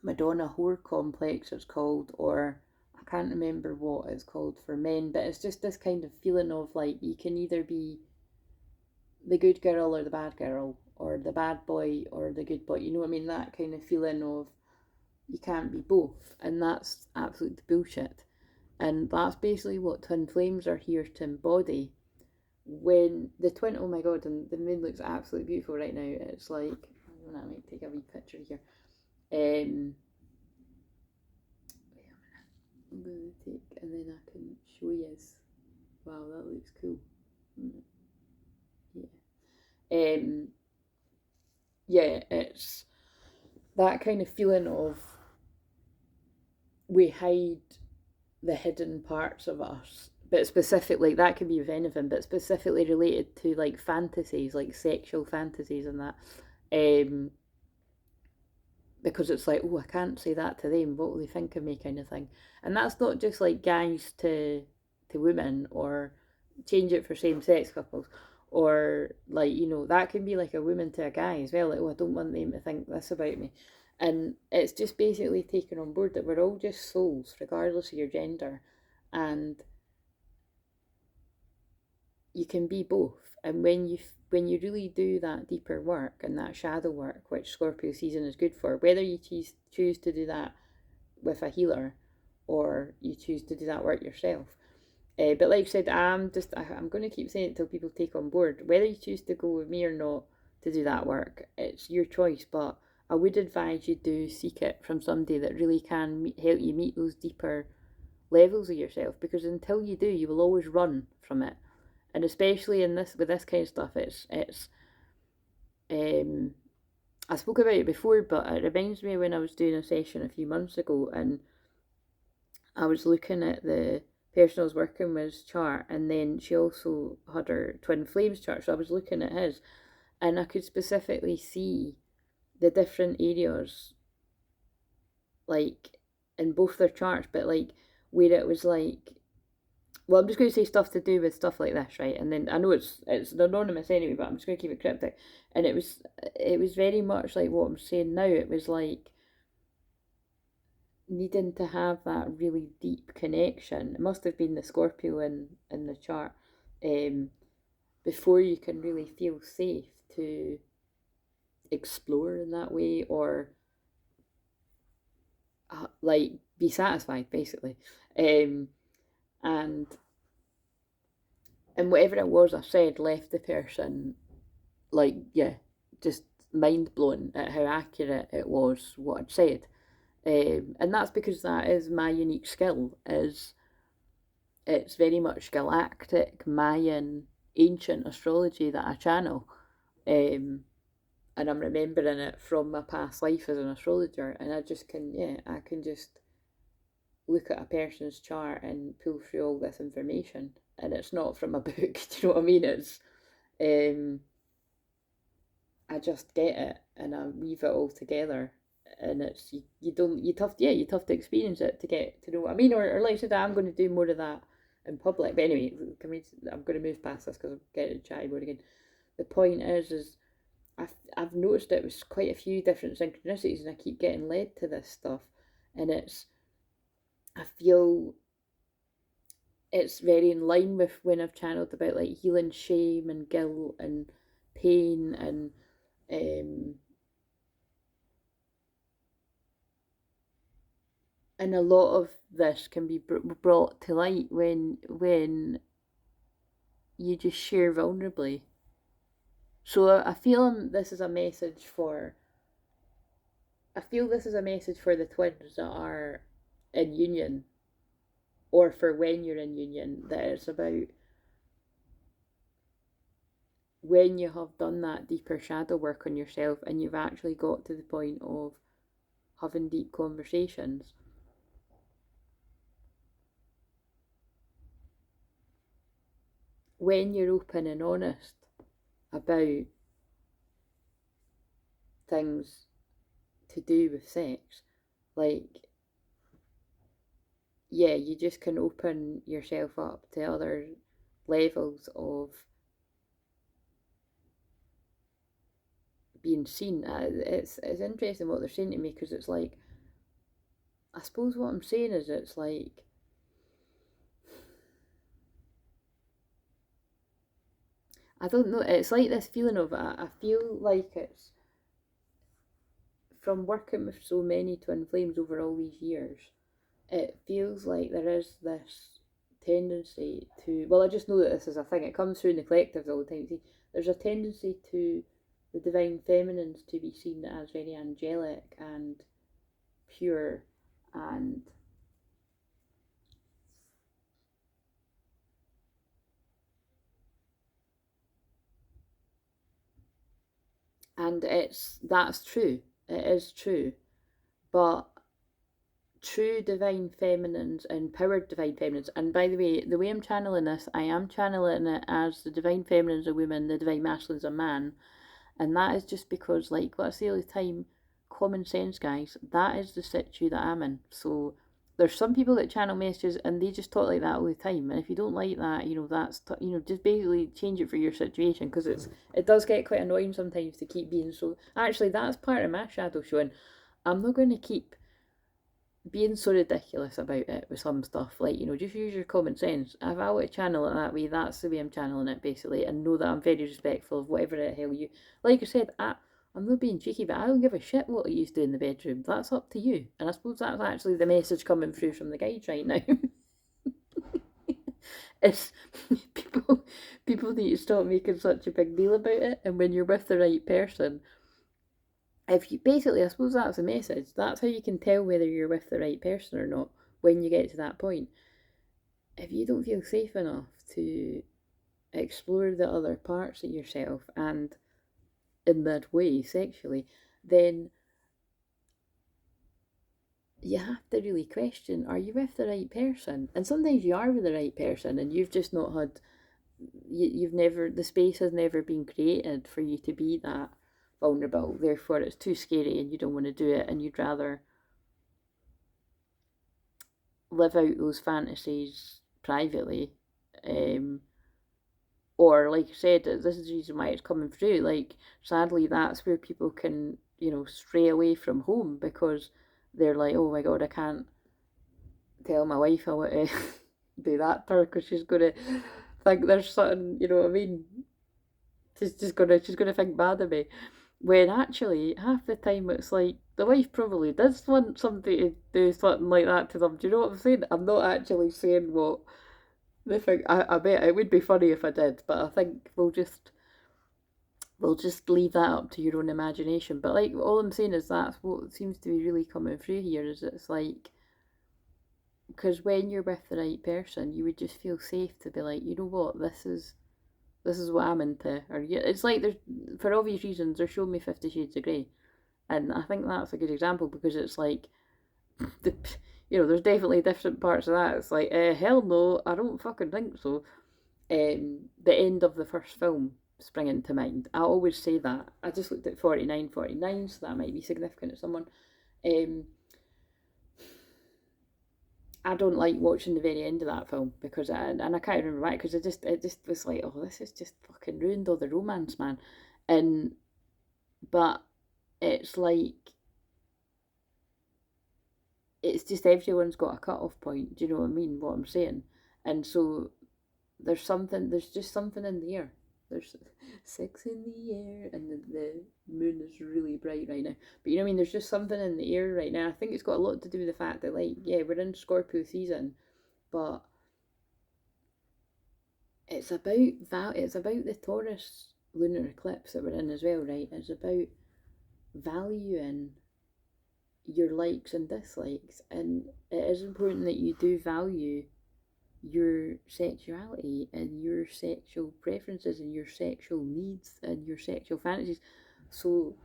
Madonna whore complex, it's called, or I can't remember what it's called for men, but it's just this kind of feeling of like you can either be the good girl or the bad girl, or the bad boy or the good boy, you know what I mean? That kind of feeling of you can't be both, and that's absolute bullshit. And that's basically what twin flames are here to embody. When the twin, oh my god, and the moon looks absolutely beautiful right now. It's like, I might take a wee picture here. Wait a minute. I'm going to take, and then I can show you. Wow, that looks cool. Yeah. Yeah, it's that kind of feeling of we hide the hidden parts of us, but specifically, that could be with anything, but specifically related to like fantasies, like sexual fantasies and that. Because it's like, oh, I can't say that to them, what will they think of me, kind of thing. And that's not just like guys to women, or change it for same-sex couples, or like, you know, that can be like a woman to a guy as well, like, oh, I don't want them to think this about me. And it's just basically taken on board that we're all just souls regardless of your gender, and you can be both. And when you really do that deeper work and that shadow work, which Scorpio season is good for, whether you choose to do that with a healer or you choose to do that work yourself. But like I said, I'm going to keep saying it till people take on board. Whether you choose to go with me or not to do that work, it's your choice. But I would advise you do seek it from somebody that really can help you meet those deeper levels of yourself. Because until you do, you will always run from it. And especially in this, with this kind of stuff, it's I spoke about it before, but it reminds me when I was doing a session a few months ago, and I was looking at the person I was working with's chart, and then she also had her twin flames chart, so I was looking at his, and I could specifically see the different areas, like in both their charts, but like where it was like, well, I'm just going to say stuff to do with stuff like this, right? And then I know it's anonymous anyway, but I'm just going to keep it cryptic. And it was very much like what I'm saying now. It was like needing to have that really deep connection. It must have been the Scorpio in the chart, before you can really feel safe to explore in that way, or like be satisfied, basically. And whatever it was I said left the person like, yeah, just mind blown at how accurate it was what I'd said. And that's because that is my unique skill. Is it's very much galactic, Mayan, ancient astrology that I channel. And I'm remembering it from my past life as an astrologer, and I just can, I can just look at a person's chart and pull through all this information, and it's not from a book. Do you know what I mean? It's I just get it and I weave it all together. And it's you tough to experience it to get to know what I mean, or like I said, I'm going to do more of that in public. But anyway, I'm going to move past this because I'm getting chatty mode again. The point is I've noticed it was quite a few different synchronicities, and I keep getting led to this stuff, and I feel it's very in line with when I've channeled about like healing shame and guilt and pain um and a lot of this can be brought to light when you just share vulnerably. So I feel this is a message for the twins that are in union, or for when you're in union, that it's about when you have done that deeper shadow work on yourself and you've actually got to the point of having deep conversations. When you're open and honest about things to do with sex, like, yeah, you just can open yourself up to other levels of being seen. It's interesting what they're saying to me, because it's like, I suppose what I'm saying is, it's like, I don't know, it's like this feeling of, I feel like it's from working with so many twin flames over all these years, it feels like there is this tendency to, well, I just know that this is a thing, it comes through in the collectives all the time. See, there's a tendency to the divine feminines to be seen as very angelic and pure, and that's true, it is true, but true divine feminines, empowered divine feminines, and by the way I'm channeling this, I am channeling it as the divine feminines are women, the divine masculines are man. And that is just because, like what I say all the time, common sense, guys, that is the situ that I'm in. So there's some people that channel messages and they just talk like that all the time. And if you don't like that, that's, just basically change it for your situation, because it does get quite annoying sometimes to keep being so. Actually, that's part of my shadow showing. I'm not going to keep being so ridiculous about it with some stuff. Like, just use your common sense. If I want to channel it that way, that's the way I'm channeling it, basically, and know that I'm very respectful of whatever the hell you, like I said, I'm not being cheeky, but I don't give a shit what you do in the bedroom. That's up to you. And I suppose that's actually the message coming through from the guides right now. It's people need to stop making such a big deal about it, and when you're with the right person, if you basically, I suppose that's a message. That's how you can tell whether you're with the right person or not when you get to that point. If you don't feel safe enough to explore the other parts of yourself, and in that way sexually, then you have to really question, are you with the right person? And sometimes you are with the right person and you've just not had, you've never, the space has never been created for you to be that vulnerable, therefore it's too scary and you don't want to do it, and you'd rather live out those fantasies privately. Or, like I said, this is the reason why it's coming through. Like, sadly, that's where people can, stray away from home, because they're like, oh my god, I can't tell my wife I want to do that to her, because she's gonna think there's something, you know what I mean? She's gonna think bad of me. When actually, half the time it's like the wife probably does want somebody to do something like that to them. Do you know what I'm saying? I'm not actually saying what they think. I bet it would be funny if I did, but I think we'll just leave that up to your own imagination. But like, all I'm saying is that's what seems to be really coming through here. Is it's like, because when you're with the right person, you would just feel safe to be like, you know what, this is what I'm into. Or it's like, there's, for obvious reasons, they're showing me 50 Shades of Grey, and I think that's a good example, because it's like, the, there's definitely different parts of that. It's like, hell no, I don't fucking think so. The end of the first film, spring into mind. I always say that. I just looked at 49, so that might be significant to someone. I don't like watching the very end of that film because and I can't remember why, because it just was like, oh, this is just fucking ruined all the romance, man. And but it's like, it's just everyone's got a cut off point. Do you know what I mean? What I'm saying? And so there's just something in the air. There's sex in the air, and the moon is really bright right now. But you know what I mean? There's just something in the air right now. I think it's got a lot to do with the fact that, like, yeah, we're in Scorpio season, but it's about the Taurus lunar eclipse that we're in as well, right? It's about valuing your likes and dislikes, and it is important that you do value your sexuality and your sexual preferences and your sexual needs and your sexual fantasies. So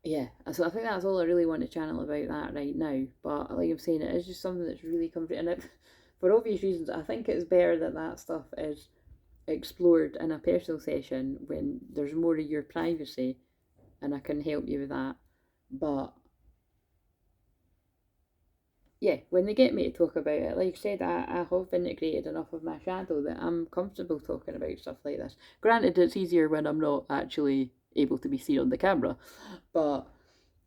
yeah, so I think that's all I really want to channel about that right now. But like I'm saying, it is just something that's really comforting, and it, for obvious reasons, I think it's better that that stuff is explored in a personal session when there's more of your privacy, and I can help you with that. But yeah, when they get me to talk about it, like I said, I have integrated enough of my shadow that I'm comfortable talking about stuff like this. Granted, it's easier when I'm not actually able to be seen on the camera, but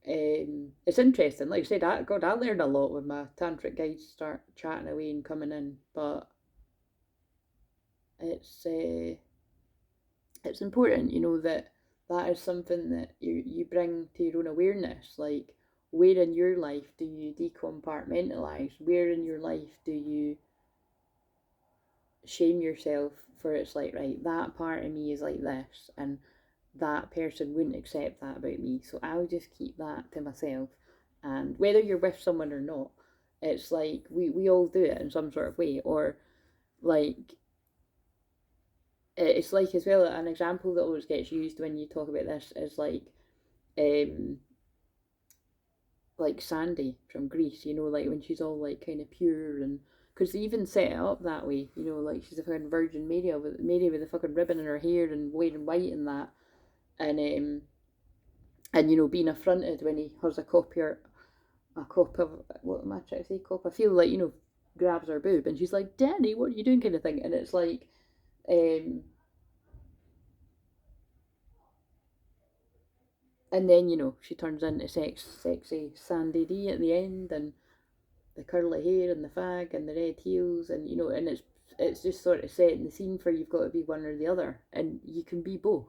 it's interesting. Like I said, I learned a lot when my tantric guides start chatting away and coming in, but it's important, you know, that that is something that you bring to your own awareness. Like, where in your life do you decompartmentalize? Where in your life do you shame yourself for, it's like, right, that part of me is like this, and that person wouldn't accept that about me, so I'll just keep that to myself. And whether you're with someone or not, it's like we all do it in some sort of way. Or like, it's like, as well, an example that always gets used when you talk about this is um like Sandy from Greece, you know, like when she's all like kind of pure, and because they even set it up that way, you know, like she's a fucking Virgin Mary with a fucking ribbon in her hair and wearing white and that, and you know, being affronted when he has a cop of, what am I trying to say, cop, I feel like, you know, grabs her boob, and she's like, Danny, what are you doing, kind of thing. And it's like, and then, you know, she turns into sexy Sandy D at the end, and the curly hair and the fag and the red heels, and you know, and it's just sort of setting the scene for, you've got to be one or the other, and you can be both.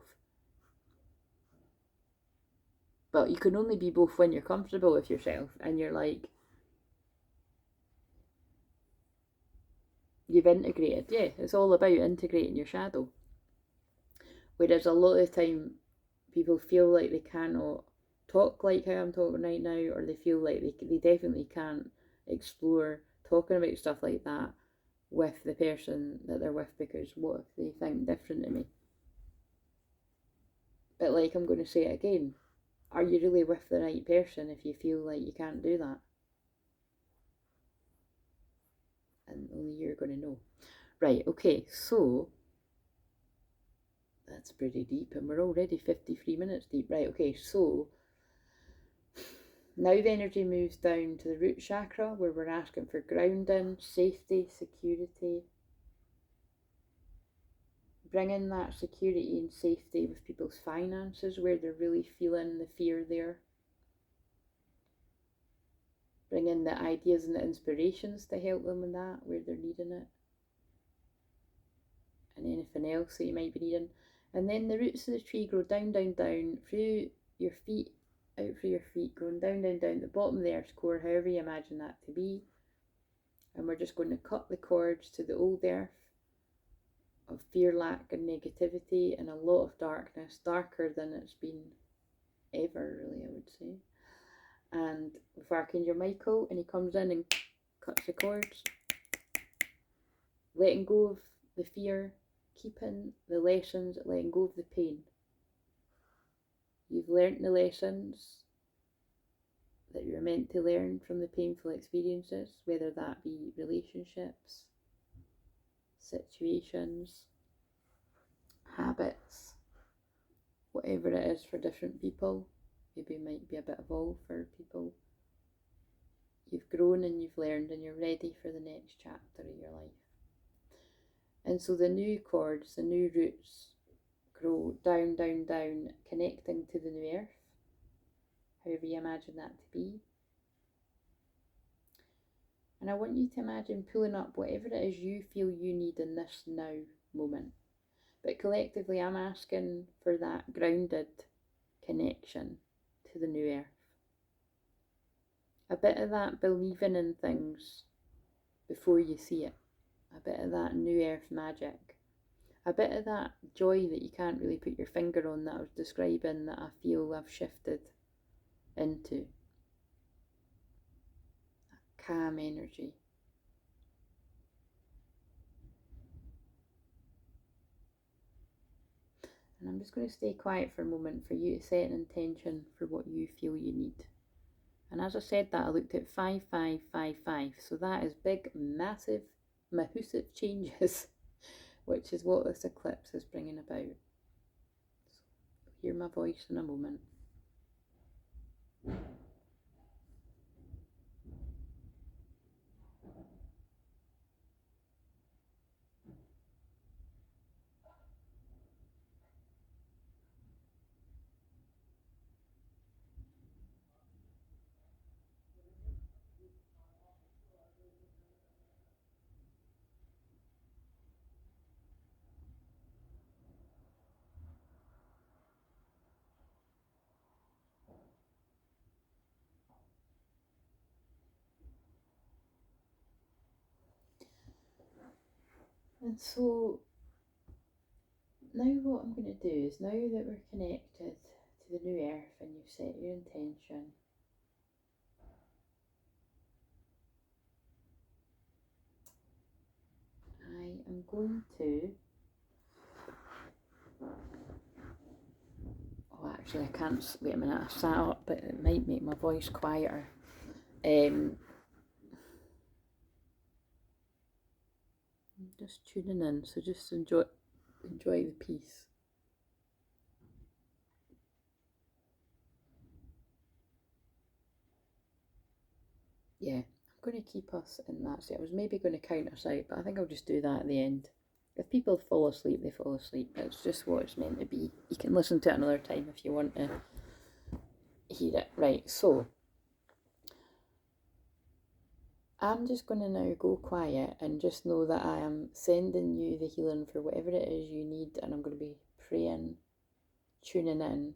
But you can only be both when you're comfortable with yourself, and you're like, you've integrated. Yeah, it's all about integrating your shadow. Whereas a lot of the time, people feel like they cannot talk like how I'm talking right now, or they feel like they definitely can't explore talking about stuff like that with the person that they're with, because what if they think different to me? But like, I'm going to say it again, are you really with the right person if you feel like you can't do that? And only you're going to know. Right, okay, so that's pretty deep, and we're already 53 minutes deep. Right, okay, so now the energy moves down to the root chakra, where we're asking for grounding, safety, security. Bringing that security and safety with people's finances, where they're really feeling the fear there. Bring in the ideas and the inspirations to help them in that, where they're needing it. And anything else that you might be needing. And then the roots of the tree grow down, down, down, through your feet, out through your feet, going down, down, down, the bottom of the earth's core, however you imagine that to be. And we're just going to cut the cords to the old earth of fear, lack, and negativity, and a lot of darkness, darker than it's been ever, really, I would say. And with Archangel Michael, and he comes in and cuts the cords, letting go of the fear, keeping the lessons, letting go of the pain. You've learnt the lessons that you're meant to learn from the painful experiences, whether that be relationships, situations, habits, whatever it is for different people. Maybe it might be a bit of all for people. You've grown and you've learned and you're ready for the next chapter of your life. And so the new cords, the new roots grow down, down, down, connecting to the new earth, however you imagine that to be. And I want you to imagine pulling up whatever it is you feel you need in this now moment. But collectively, I'm asking for that grounded connection to the new earth. A bit of that believing in things before you see it. A bit of that new earth magic. A bit of that joy that you can't really put your finger on that I was describing, that I feel I've shifted into. That calm energy. And I'm just going to stay quiet for a moment for you to set an intention for what you feel you need. And as I said that, I looked at 5555. So that is big, massive, massive changes, which is what this eclipse is bringing about. So hear my voice in a moment. And so now what I'm going to do is, now that we're connected to the new earth and you've set your intention, I am going to, oh actually I can't, wait a minute, I sat up but it might make my voice quieter. I'm just tuning in, so just enjoy the peace. Yeah, I'm going to keep us in that state. I was maybe going to count us out, but I think I'll just do that at the end. If people fall asleep, they fall asleep. It's just what it's meant to be. You can listen to it another time if you want to hear it. Right, so I'm just going to now go quiet and just know that I am sending you the healing for whatever it is you need, and I'm going to be praying, tuning in,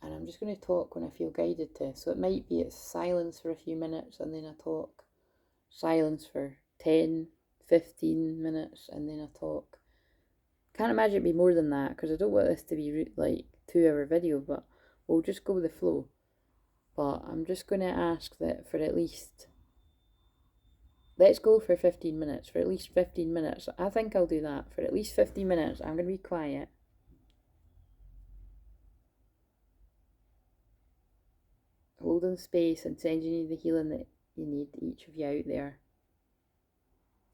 and I'm just going to talk when I feel guided to. So it might be it's silence for a few minutes and then I talk, silence for 10, 15 minutes and then I talk. Can't imagine it'd be more than that because I don't want this to be like 2-hour video, but we'll just go with the flow. But I'm just going to ask that for at least, let's go for 15 minutes, for at least 15 minutes. I think I'll do that. For at least 15 minutes, I'm going to be quiet. Holding space and sending you the healing that you need, each of you out there.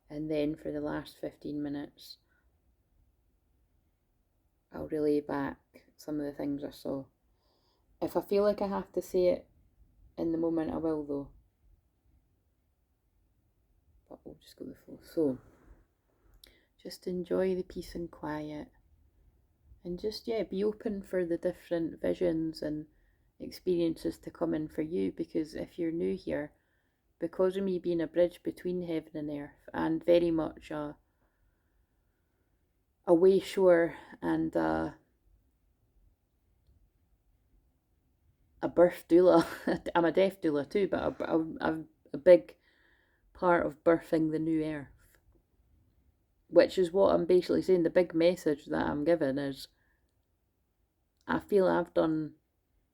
And then for the last 15 minutes, I'll relay back some of the things I saw. If I feel like I have to say it in the moment, I will though. But we'll just go with the flow. So, just enjoy the peace and quiet. And just, yeah, be open for the different visions and experiences to come in for you. Because if you're new here, because of me being a bridge between heaven and earth, and very much a way shore and a birth doula. I'm a death doula too, but a big part of birthing the new earth. Which is what I'm basically saying. The big message that I'm giving is, I feel I've done,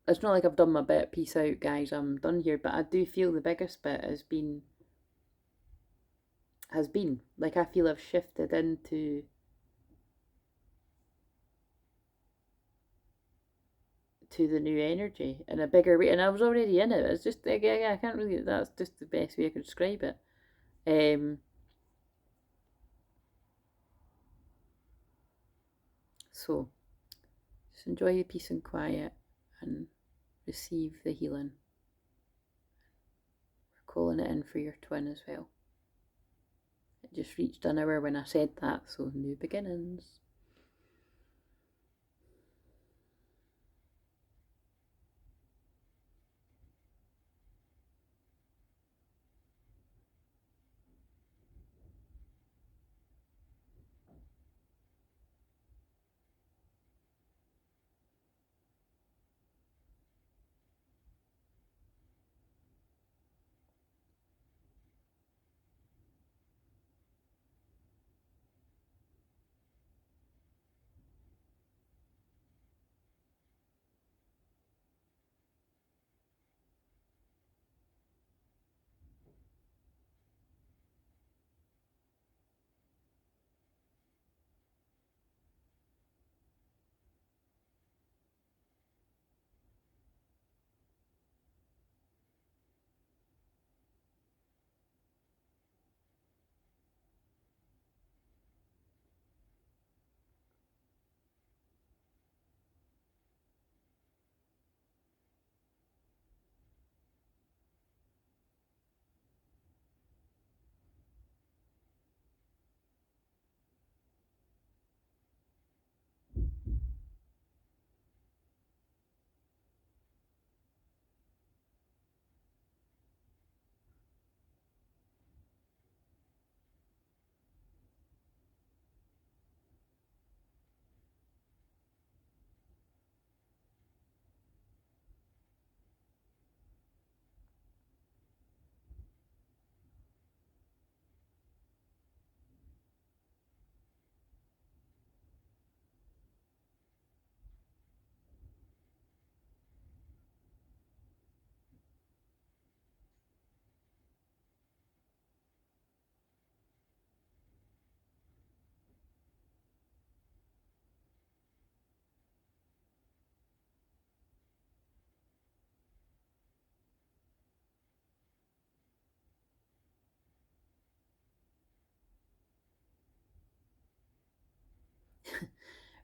it's not like I've done my bit, peace out guys, I'm done here, but I do feel the biggest bit has been, like I feel I've shifted into the new energy in a bigger way, and I was already in it. It's just, I can't really, that's just the best way I could describe it. So just enjoy the peace and quiet and receive the healing. We're calling it in for your twin as well. It just reached an hour when I said that, so new beginnings.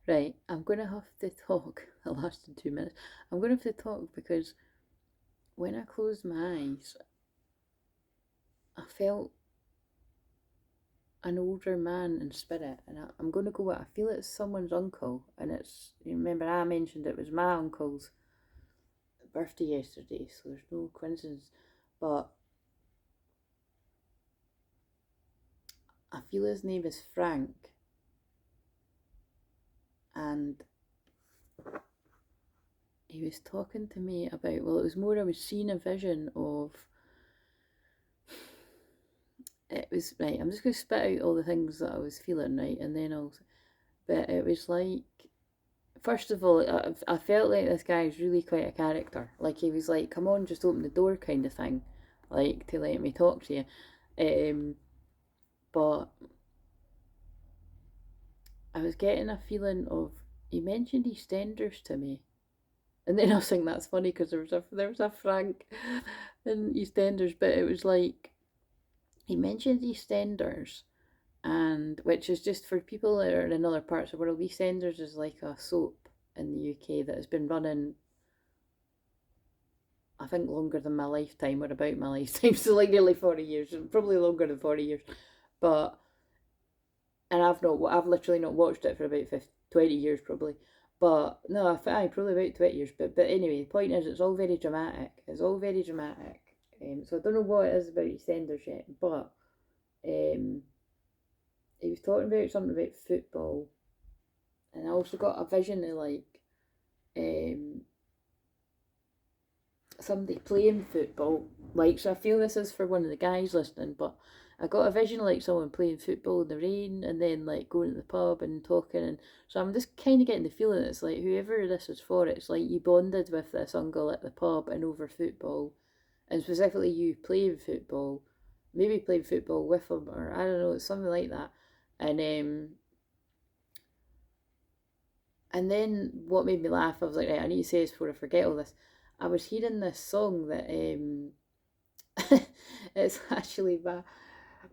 Right, I'm going to have to talk. It lasted 2 minutes. I'm going to have to talk because when I closed my eyes, I felt an older man in spirit, and I'm going to go with, I feel it's someone's uncle, and it's, you remember I mentioned it was my uncle's birthday yesterday, so there's no coincidence, but I feel his name is Frank, and he was talking to me about, well, it was more I was seeing a vision of, it was, right, I'm just going to spit out all the things that I was feeling, right, and then but it was like, first of all, I felt like this guy's really quite a character, like he was like, come on, just open the door kind of thing, like, to let me talk to you, but I was getting a feeling of, he mentioned EastEnders to me, and then I was thinking that's funny because there was a Frank in EastEnders, but it was like he mentioned EastEnders, and which is just for people that are in other parts of the world. EastEnders is like a soap in the UK that has been running, I think, longer than my lifetime or about my lifetime, so like nearly 40 years, probably longer than 40 years, but and I've literally not watched it for about 20 years probably. But no, I probably about 20 years. But anyway, the point is, it's all very dramatic. It's all very dramatic. So I don't know what it is about EastEnders yet, but he was talking about something about football, and I also got a vision of like somebody playing football. Like, so I feel this is for one of the guys listening, but I got a vision of like someone playing football in the rain and then like going to the pub and talking, and so I'm just kind of getting the feeling it's like whoever this is for, it's like you bonded with this uncle at the pub and over football, and specifically you playing football, maybe playing football with him, or I don't know, it's something like that, and then what made me laugh, I was like, right, I need to say this before I forget all this. I was hearing this song that it's actually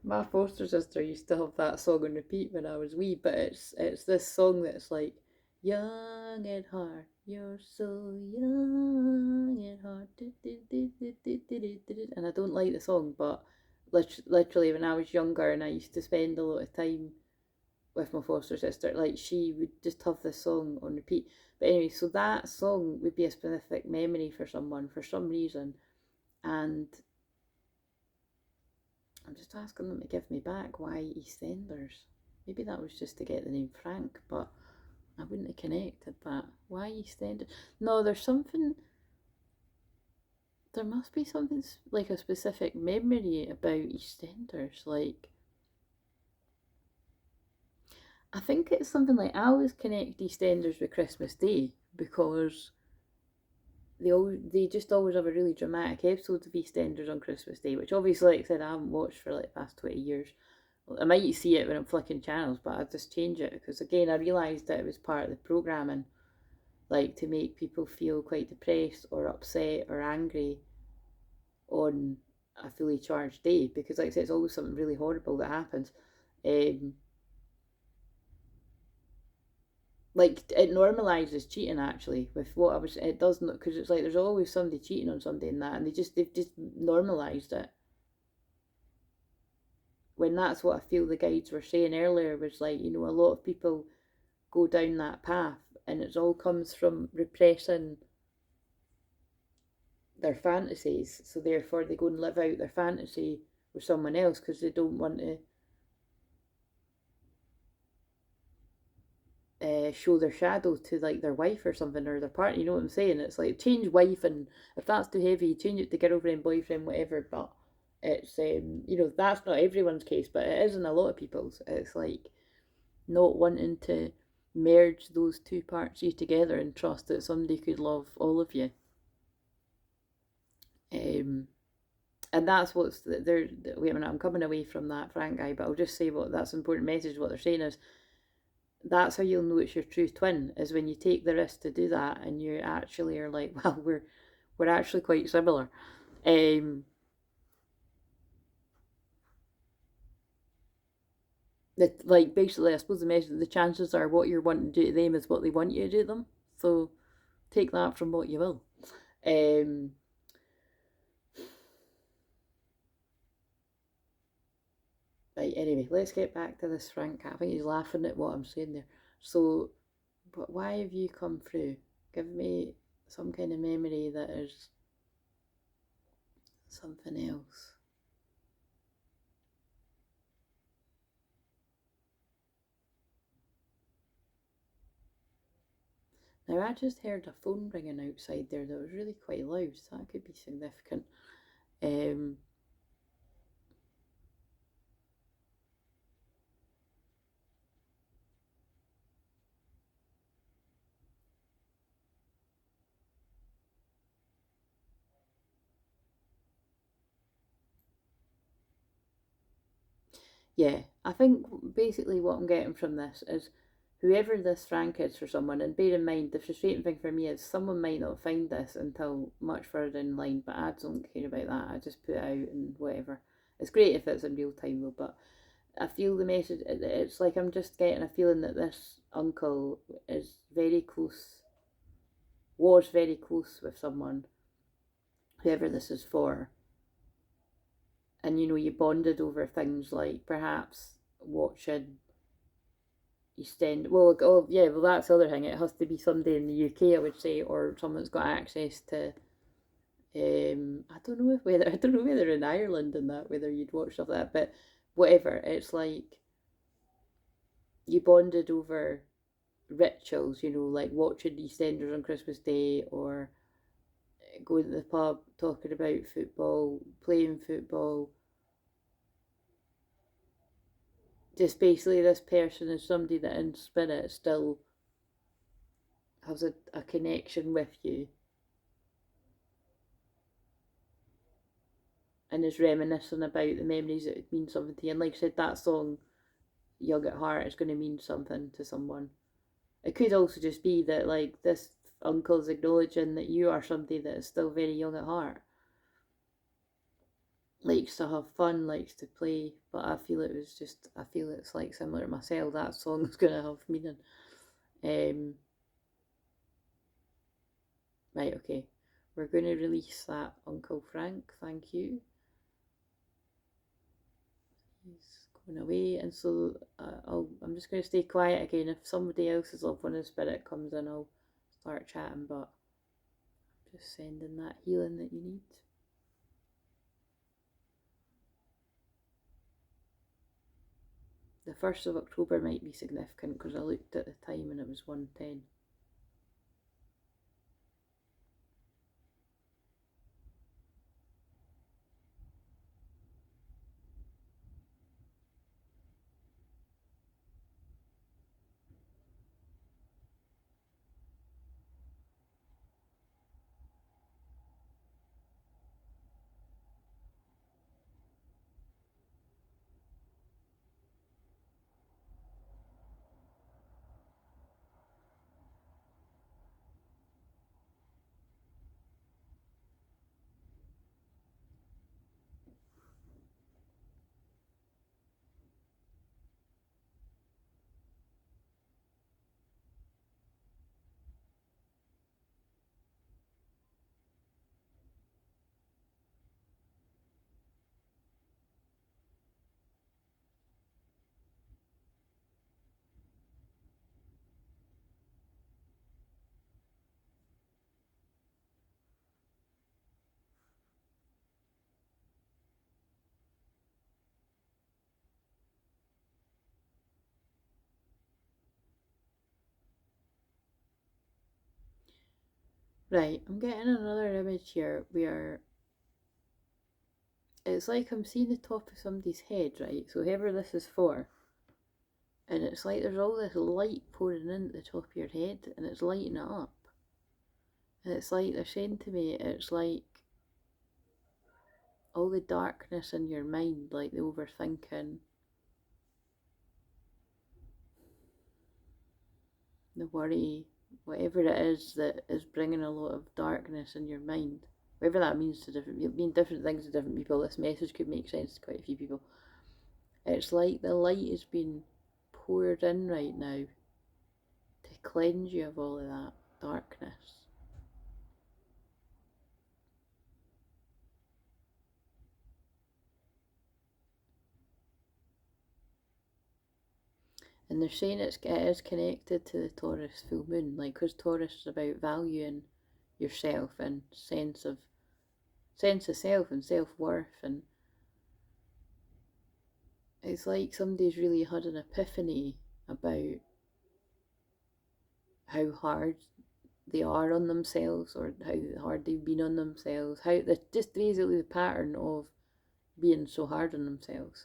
my foster sister used to have that song on repeat when I was wee, but it's this song that's like, young at heart, you're so young at heart. And I don't like the song, but literally when I was younger and I used to spend a lot of time with my foster sister, like she would just have this song on repeat. But anyway, so that song would be a specific memory for someone for some reason, and I'm just asking them to give me back why EastEnders. Maybe that was just to get the name Frank, but I wouldn't have connected that. Why EastEnders? No, there's something. There must be something like a specific memory about EastEnders. Like, I think it's something like I always connect EastEnders with Christmas Day because they just always have a really dramatic episode of EastEnders on Christmas Day, which obviously, like I said, I haven't watched for like the past 20 years. I might see it when I'm flicking channels, but I just change it because again I realised that it was part of the programming, like to make people feel quite depressed or upset or angry on a fully charged day, because like I said, it's always something really horrible that happens. Like it normalizes cheating actually with what I was. It doesn't, because it's like there's always somebody cheating on somebody in that, and they've just normalized it. When that's what I feel the guides were saying earlier was like, you know, a lot of people go down that path, and it all comes from repressing their fantasies. So therefore, they go and live out their fantasy with someone else because they don't want to show their shadow to like their wife or something, or their partner. You know what I'm saying? It's like change wife, and if that's too heavy, change it to girlfriend, boyfriend, whatever. But it's you know, that's not everyone's case, but it is in a lot of people's. It's like not wanting to merge those two parts of you together and trust that somebody could love all of you. And that's what's they're. Wait a minute, I'm coming away from that Frank guy, but I'll just say what that's an important message. What they're saying is that's how you'll know it's your true twin, is when you take the risk to do that and you actually are like, well, we're actually quite similar. That, like, basically I suppose the message, the chances are what you're wanting to do to them is what they want you to do to them, so take that from what you will. Right, anyway, let's get back to this Frank. I think he's laughing at what I'm saying there. So, but why have you come through? Give me some kind of memory that is something else. Now, I just heard a phone ringing outside there that was really quite loud, so that could be significant. Yeah, I think basically what I'm getting from this is whoever this Frank is for someone, and bear in mind the frustrating thing for me is someone might not find this until much further in line, but I don't care about that. I just put it out and whatever. It's great if it's in real time though, but I feel the message, it's like I'm just getting a feeling that this uncle is very close, was very close with someone, whoever this is for. And you know, you bonded over things like perhaps watching EastEnd. Well, oh yeah, well that's the other thing. It has to be somebody in the UK, I would say, or someone's got access to. I don't know whether I don't know whether in Ireland and that whether you'd watch stuff like that, but whatever. It's like you bonded over rituals, you know, like watching EastEnders on Christmas Day, or going to the pub, talking about football, playing football. Just basically, this person is somebody that in spirit still has a connection with you and is reminiscing about the memories that mean something to you. And like I said, that song, Young at Heart, is going to mean something to someone. It could also just be that, like, this uncle's acknowledging that you are somebody that is still very young at heart, likes to have fun, likes to play. But I feel it's like similar to myself. That song's going to have meaning. Right, okay. We're going to release that Uncle Frank, thank you. He's going away, and so I'm just going to stay quiet again. If somebody else's loved one in spirit comes in, I'll start chatting, but I'm just sending that healing that you need. The 1st of October might be significant because I looked at the time and it was 1:10. Right, I'm getting another image here where it's like I'm seeing the top of somebody's head, right? So whoever this is for, and it's like there's all this light pouring into the top of your head and it's lighting it up. And it's like they're saying to me, it's like all the darkness in your mind, like the overthinking, the worry, whatever it is that is bringing a lot of darkness in your mind, whatever that means to different things to different people. This message could make sense to quite a few people. It's like the light is being poured in right now to cleanse you of all of that darkness. And they're saying it is connected to the Taurus full moon, like because Taurus is about valuing yourself and sense of self and self-worth, and it's like somebody's really had an epiphany about how hard they are on themselves, or how hard they've been on themselves, how just basically the pattern of being so hard on themselves.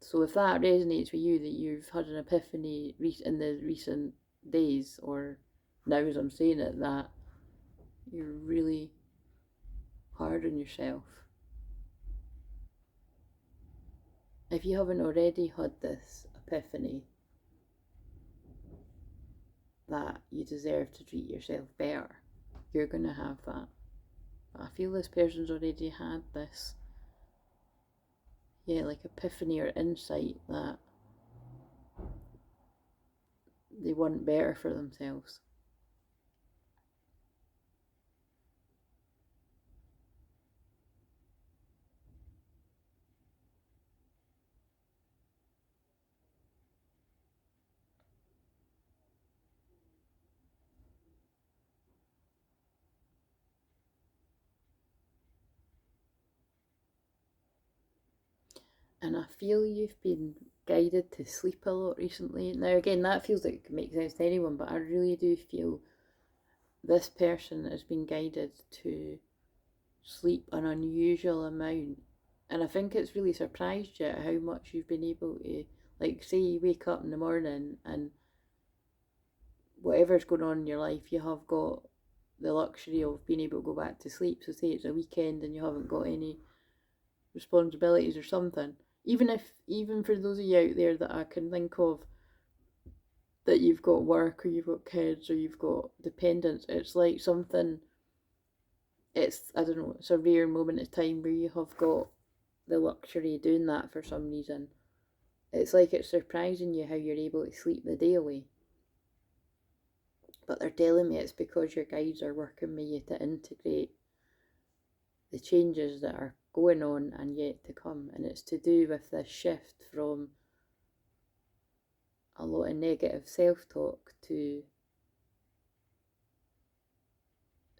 So if that resonates with you, that you've had an epiphany in the recent days, or now as I'm saying it, that you're really hard on yourself. If you haven't already had this epiphany that you deserve to treat yourself better, you're going to have that. But I feel this person's already had this, like epiphany or insight that they want better for themselves. And I feel you've been guided to sleep a lot recently. Now, again, that feels like it could make sense to anyone, but I really do feel this person has been guided to sleep an unusual amount. And I think it's really surprised you at how much you've been able to, like, say you wake up in the morning and whatever's going on in your life, you have got the luxury of being able to go back to sleep. So say it's a weekend and you haven't got any responsibilities or something. Even for those of you out there that I can think of, that you've got work or you've got kids or you've got dependents, it's like something, I don't know, it's a rare moment of time where you have got the luxury of doing that for some reason. It's like it's surprising you how you're able to sleep the day away. But they're telling me it's because your guides are working with you to integrate the changes that are going on and yet to come. And it's to do with this shift from a lot of negative self-talk to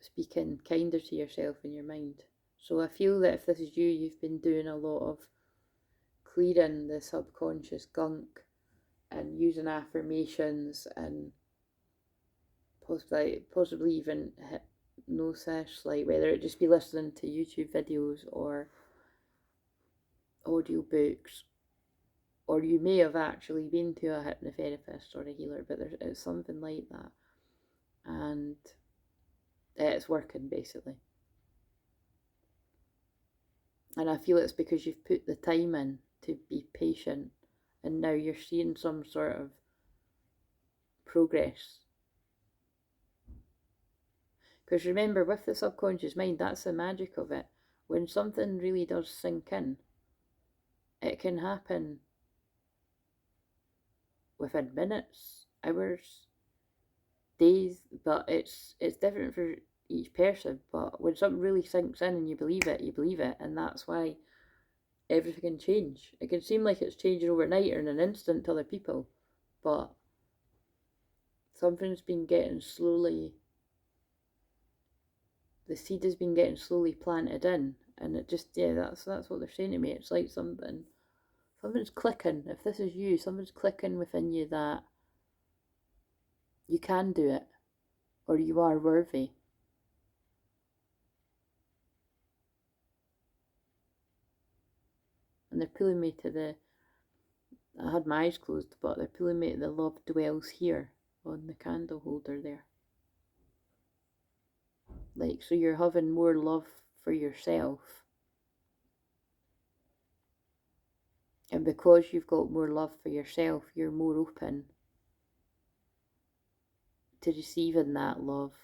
speaking kinder to yourself in your mind. So I feel that if this is you, you've been doing a lot of clearing the subconscious gunk and using affirmations and possibly even hypnosis, like whether it just be listening to YouTube videos or audiobooks, or you may have actually been to a hypnotherapist or a healer, but it's something like that, and it's working basically. And I feel it's because you've put the time in to be patient, and now you're seeing some sort of progress. Because remember, with the subconscious mind, that's the magic of it. When something really does sink in, it can happen within minutes, hours, days, but it's different for each person. But when something really sinks in and you believe it, and that's why everything can change. It can seem like it's changing overnight or in an instant to other people, but something's been getting slowly, the seed has been getting slowly planted in, and it just, yeah, that's what they're saying to me. It's like something's clicking. If this is you, something's clicking within you that you can do it, or you are worthy. And they're pulling me to I had my eyes closed, but they're pulling me to the love dwells here on the candle holder there. Like, so you're having more love for yourself. And because you've got more love for yourself, you're more open to receiving that love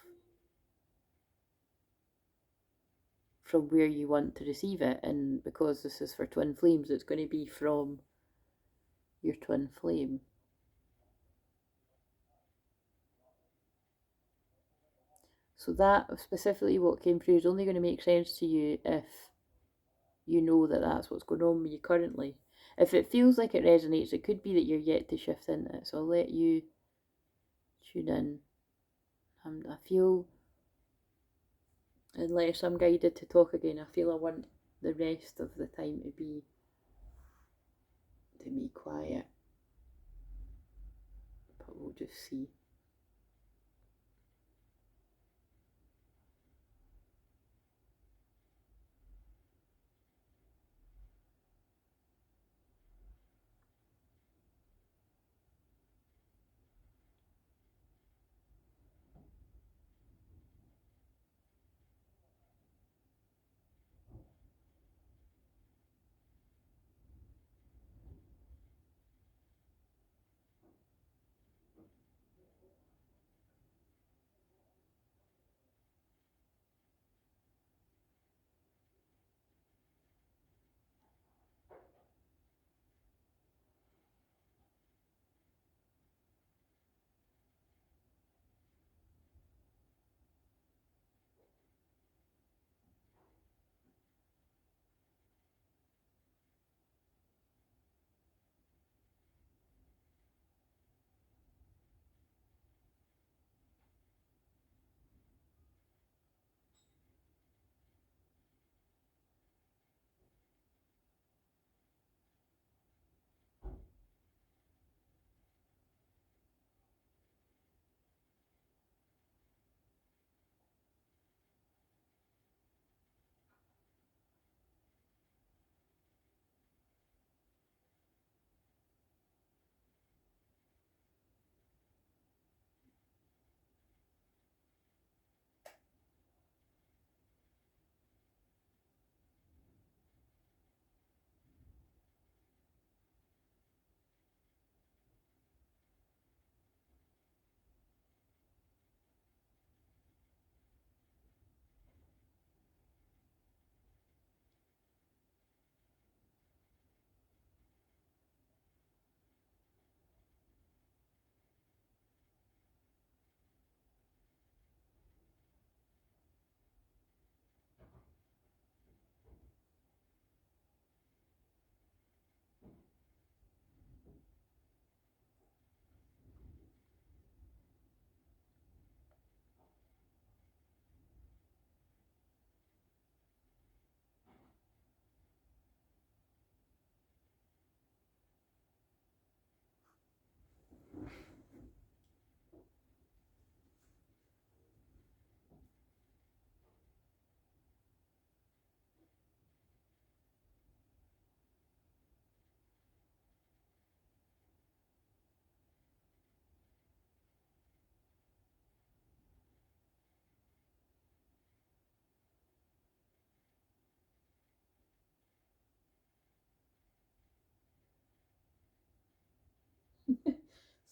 from where you want to receive it. And because this is for twin flames, it's going to be from your twin flame. So that specifically what came through is only going to make sense to you if you know that that's what's going on with you currently. If it feels like it resonates, it could be that you're yet to shift into it. So I'll let you tune in. I feel, unless I'm guided to talk again, I feel I want the rest of the time to be quiet. But we'll just see.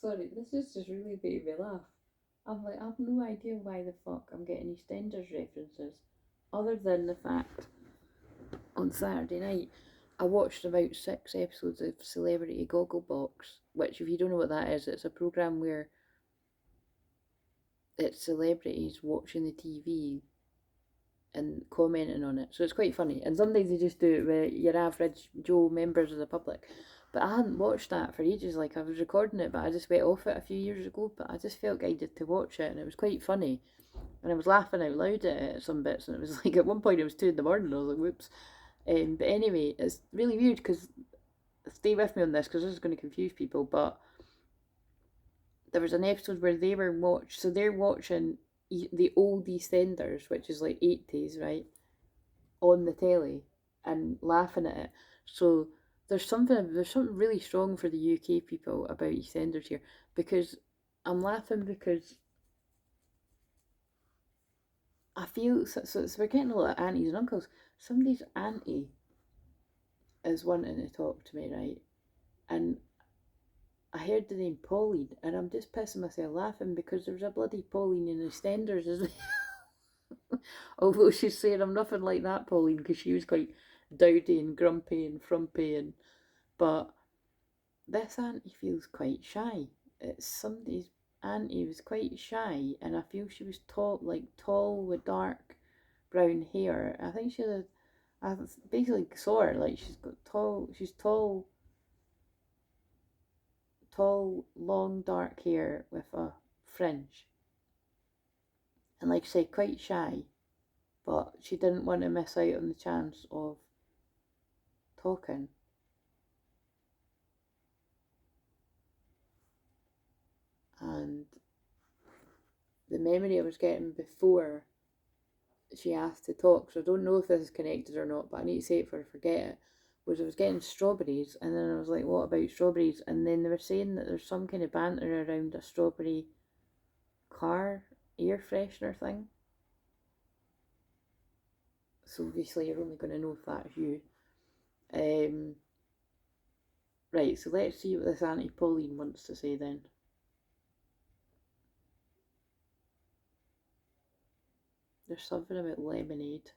Sorry, this is just really made me laugh. I'm like, I've no idea why the fuck I'm getting EastEnders references, other than the fact on Saturday night I watched about 6 episodes of Celebrity Gogglebox, which, if you don't know what that is, it's a programme where it's celebrities watching the TV and commenting on it. So it's quite funny. And sometimes they just do it with your average Joe members of the public. But I hadn't watched that for ages. Like, I was recording it, but I just went off it a few years ago. But I just felt guided to watch it, and it was quite funny. And I was laughing out loud at it at some bits, and it was like, at one point it was 2 in the morning, and I was like, whoops. But anyway, it's really weird, because, stay with me on this, because this is going to confuse people, but there was an episode where they were so they're watching the old EastEnders, which is like 80s, right, on the telly, and laughing at it. So there's something really strong for the UK people about EastEnders here, because I'm laughing because I feel so we're getting a lot of aunties and uncles. Somebody's auntie is wanting to talk to me, right? And I heard the name Pauline, and I'm just pissing myself laughing because there's a bloody Pauline in EastEnders as well. Although she's saying I'm nothing like that Pauline, because she was quite dowdy and grumpy and frumpy, but this auntie feels quite shy. It's somebody's auntie was quite shy, and I feel she was tall with dark brown hair. I think I basically saw her, like, she's tall, long dark hair with a fringe. And, like I say, quite shy, but she didn't want to miss out on the chance of talking. And the memory I was getting before she asked to talk, so I don't know if this is connected or not, but I need to say it before I forget it, was I was getting strawberries, and then I was like, what about strawberries? And then they were saying that there's some kind of banter around a strawberry car air freshener thing. So obviously you're only going to know if that's you. Right, so let's see what this Auntie Pauline wants to say then. There's something about lemonade.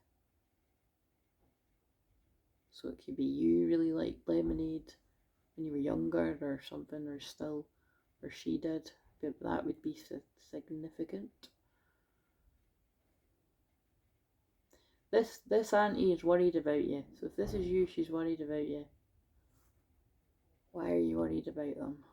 So it could be you really liked lemonade when you were younger or something, or still, or she did. But that would be significant. This auntie is worried about you. So if this is you, she's worried about you. Why are you worried about them?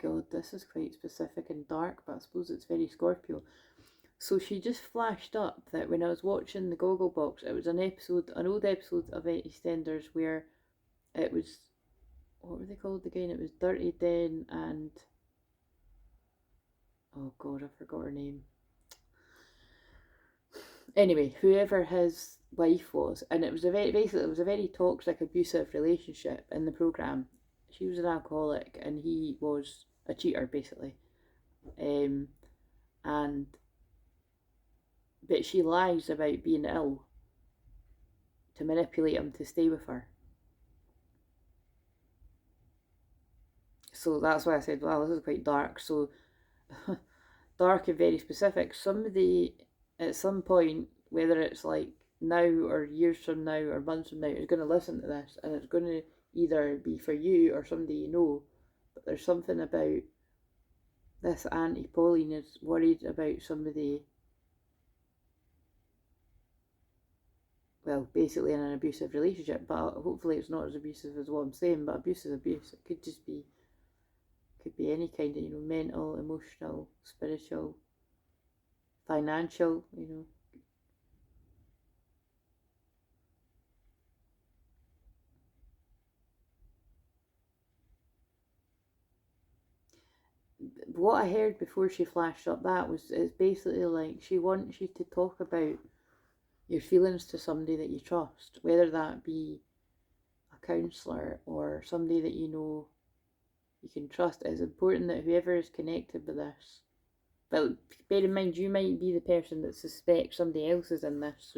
God, this is quite specific and dark, but I suppose it's very Scorpio. So she just flashed up that when I was watching the Gogglebox, it was an old episode of EastEnders where it was, what were they called again? It was Dirty Den and, oh God, I forgot her name. Anyway, whoever his wife was, and it was a very toxic, abusive relationship in the programme. She was an alcoholic and he was a cheater, basically. And but she lies about being ill to manipulate him to stay with her. So that's why I said, wow, this is quite dark. So dark and very specific. Somebody at some point, whether it's like now or years from now or months from now, is going to listen to this, and it's going to either be for you or somebody you know. But there's something about this Auntie Pauline is worried about somebody, well, basically in an abusive relationship, but hopefully it's not as abusive as what I'm saying, but abuse is abuse. It could just be, could be any kind of, mental, emotional, spiritual, financial, What I heard before she flashed up that was, it's basically like she wants you to talk about your feelings to somebody that you trust, whether that be a counsellor or somebody that you know you can trust. It's important that whoever is connected with this But bear in mind, you might be the person that suspects somebody else is in this,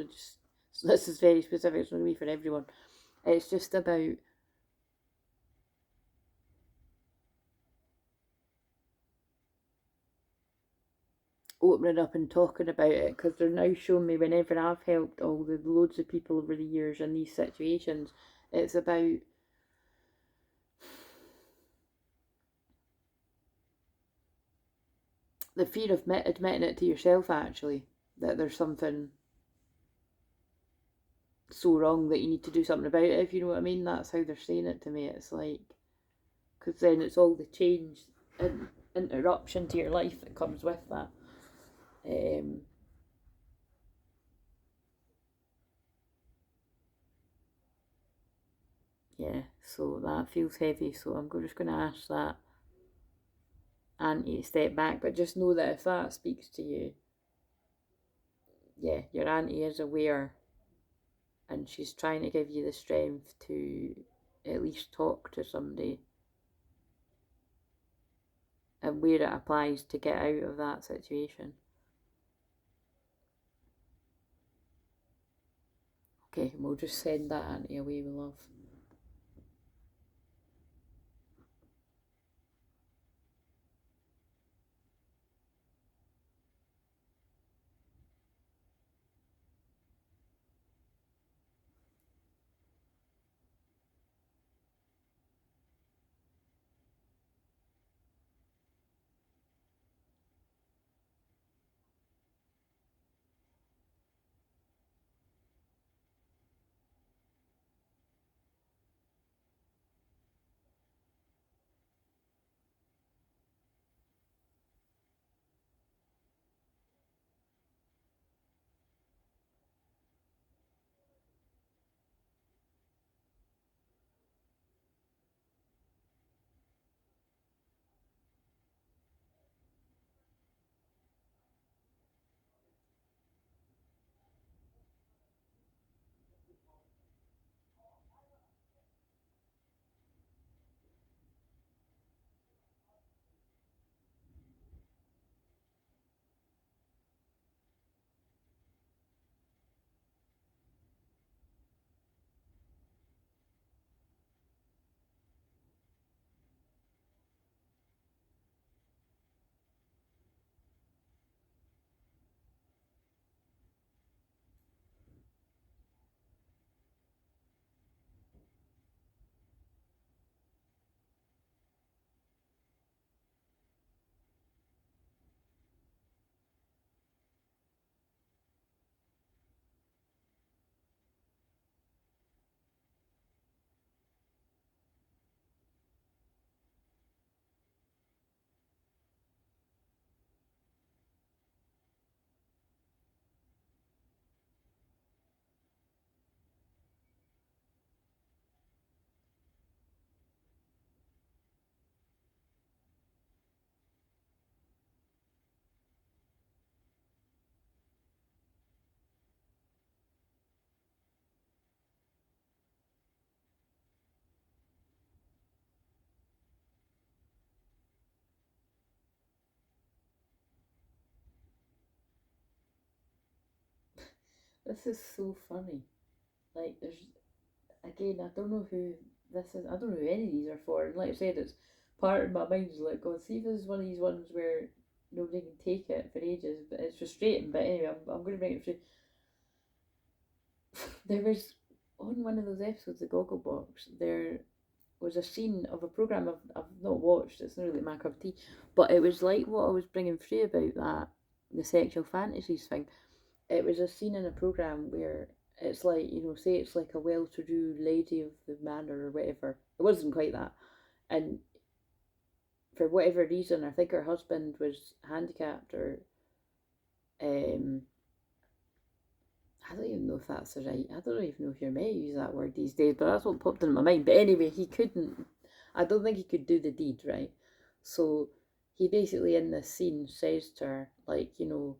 so this is very specific, it's not going to be for everyone. It's just about opening up and talking about it, because they're now showing me, whenever I've helped all the loads of people over the years in these situations, it's about the fear of admitting it to yourself, actually, that there's something so wrong that you need to do something about it, if you know what I mean. That's how they're saying it to me. It's like, because then it's all the change and interruption to your life that comes with that. Yeah, so that feels heavy, so I'm just going to ask that auntie to step back, but just know that if that speaks to you, yeah, your auntie is aware, and she's trying to give you the strength to at least talk to somebody, and where it applies to get out of that situation. Okay, we'll just send that auntie away with love. This is so funny. Like, there's, again, I don't know who this is. I don't know who any of these are for. And like I said, it's part of my mind is like, God, see if this is one of these ones where nobody can take it for ages. But it's frustrating. But anyway, I'm going to bring it through. There was, on one of those episodes of Gogglebox, there was a scene of a programme I've not watched. It's not really my cup of tea. But it was like what I was bringing through about that, the sexual fantasies thing. It was a scene in a programme where it's like, you know, say it's like a well-to-do lady of the manor or whatever. It wasn't quite that. And for whatever reason, I think her husband was handicapped, or um, I don't even know if that's the right. I don't even know if you're meant to use that word these days, but that's what popped in my mind. But anyway, he couldn't. I don't think he could do the deed, right? So he basically in this scene says to her, like, you know,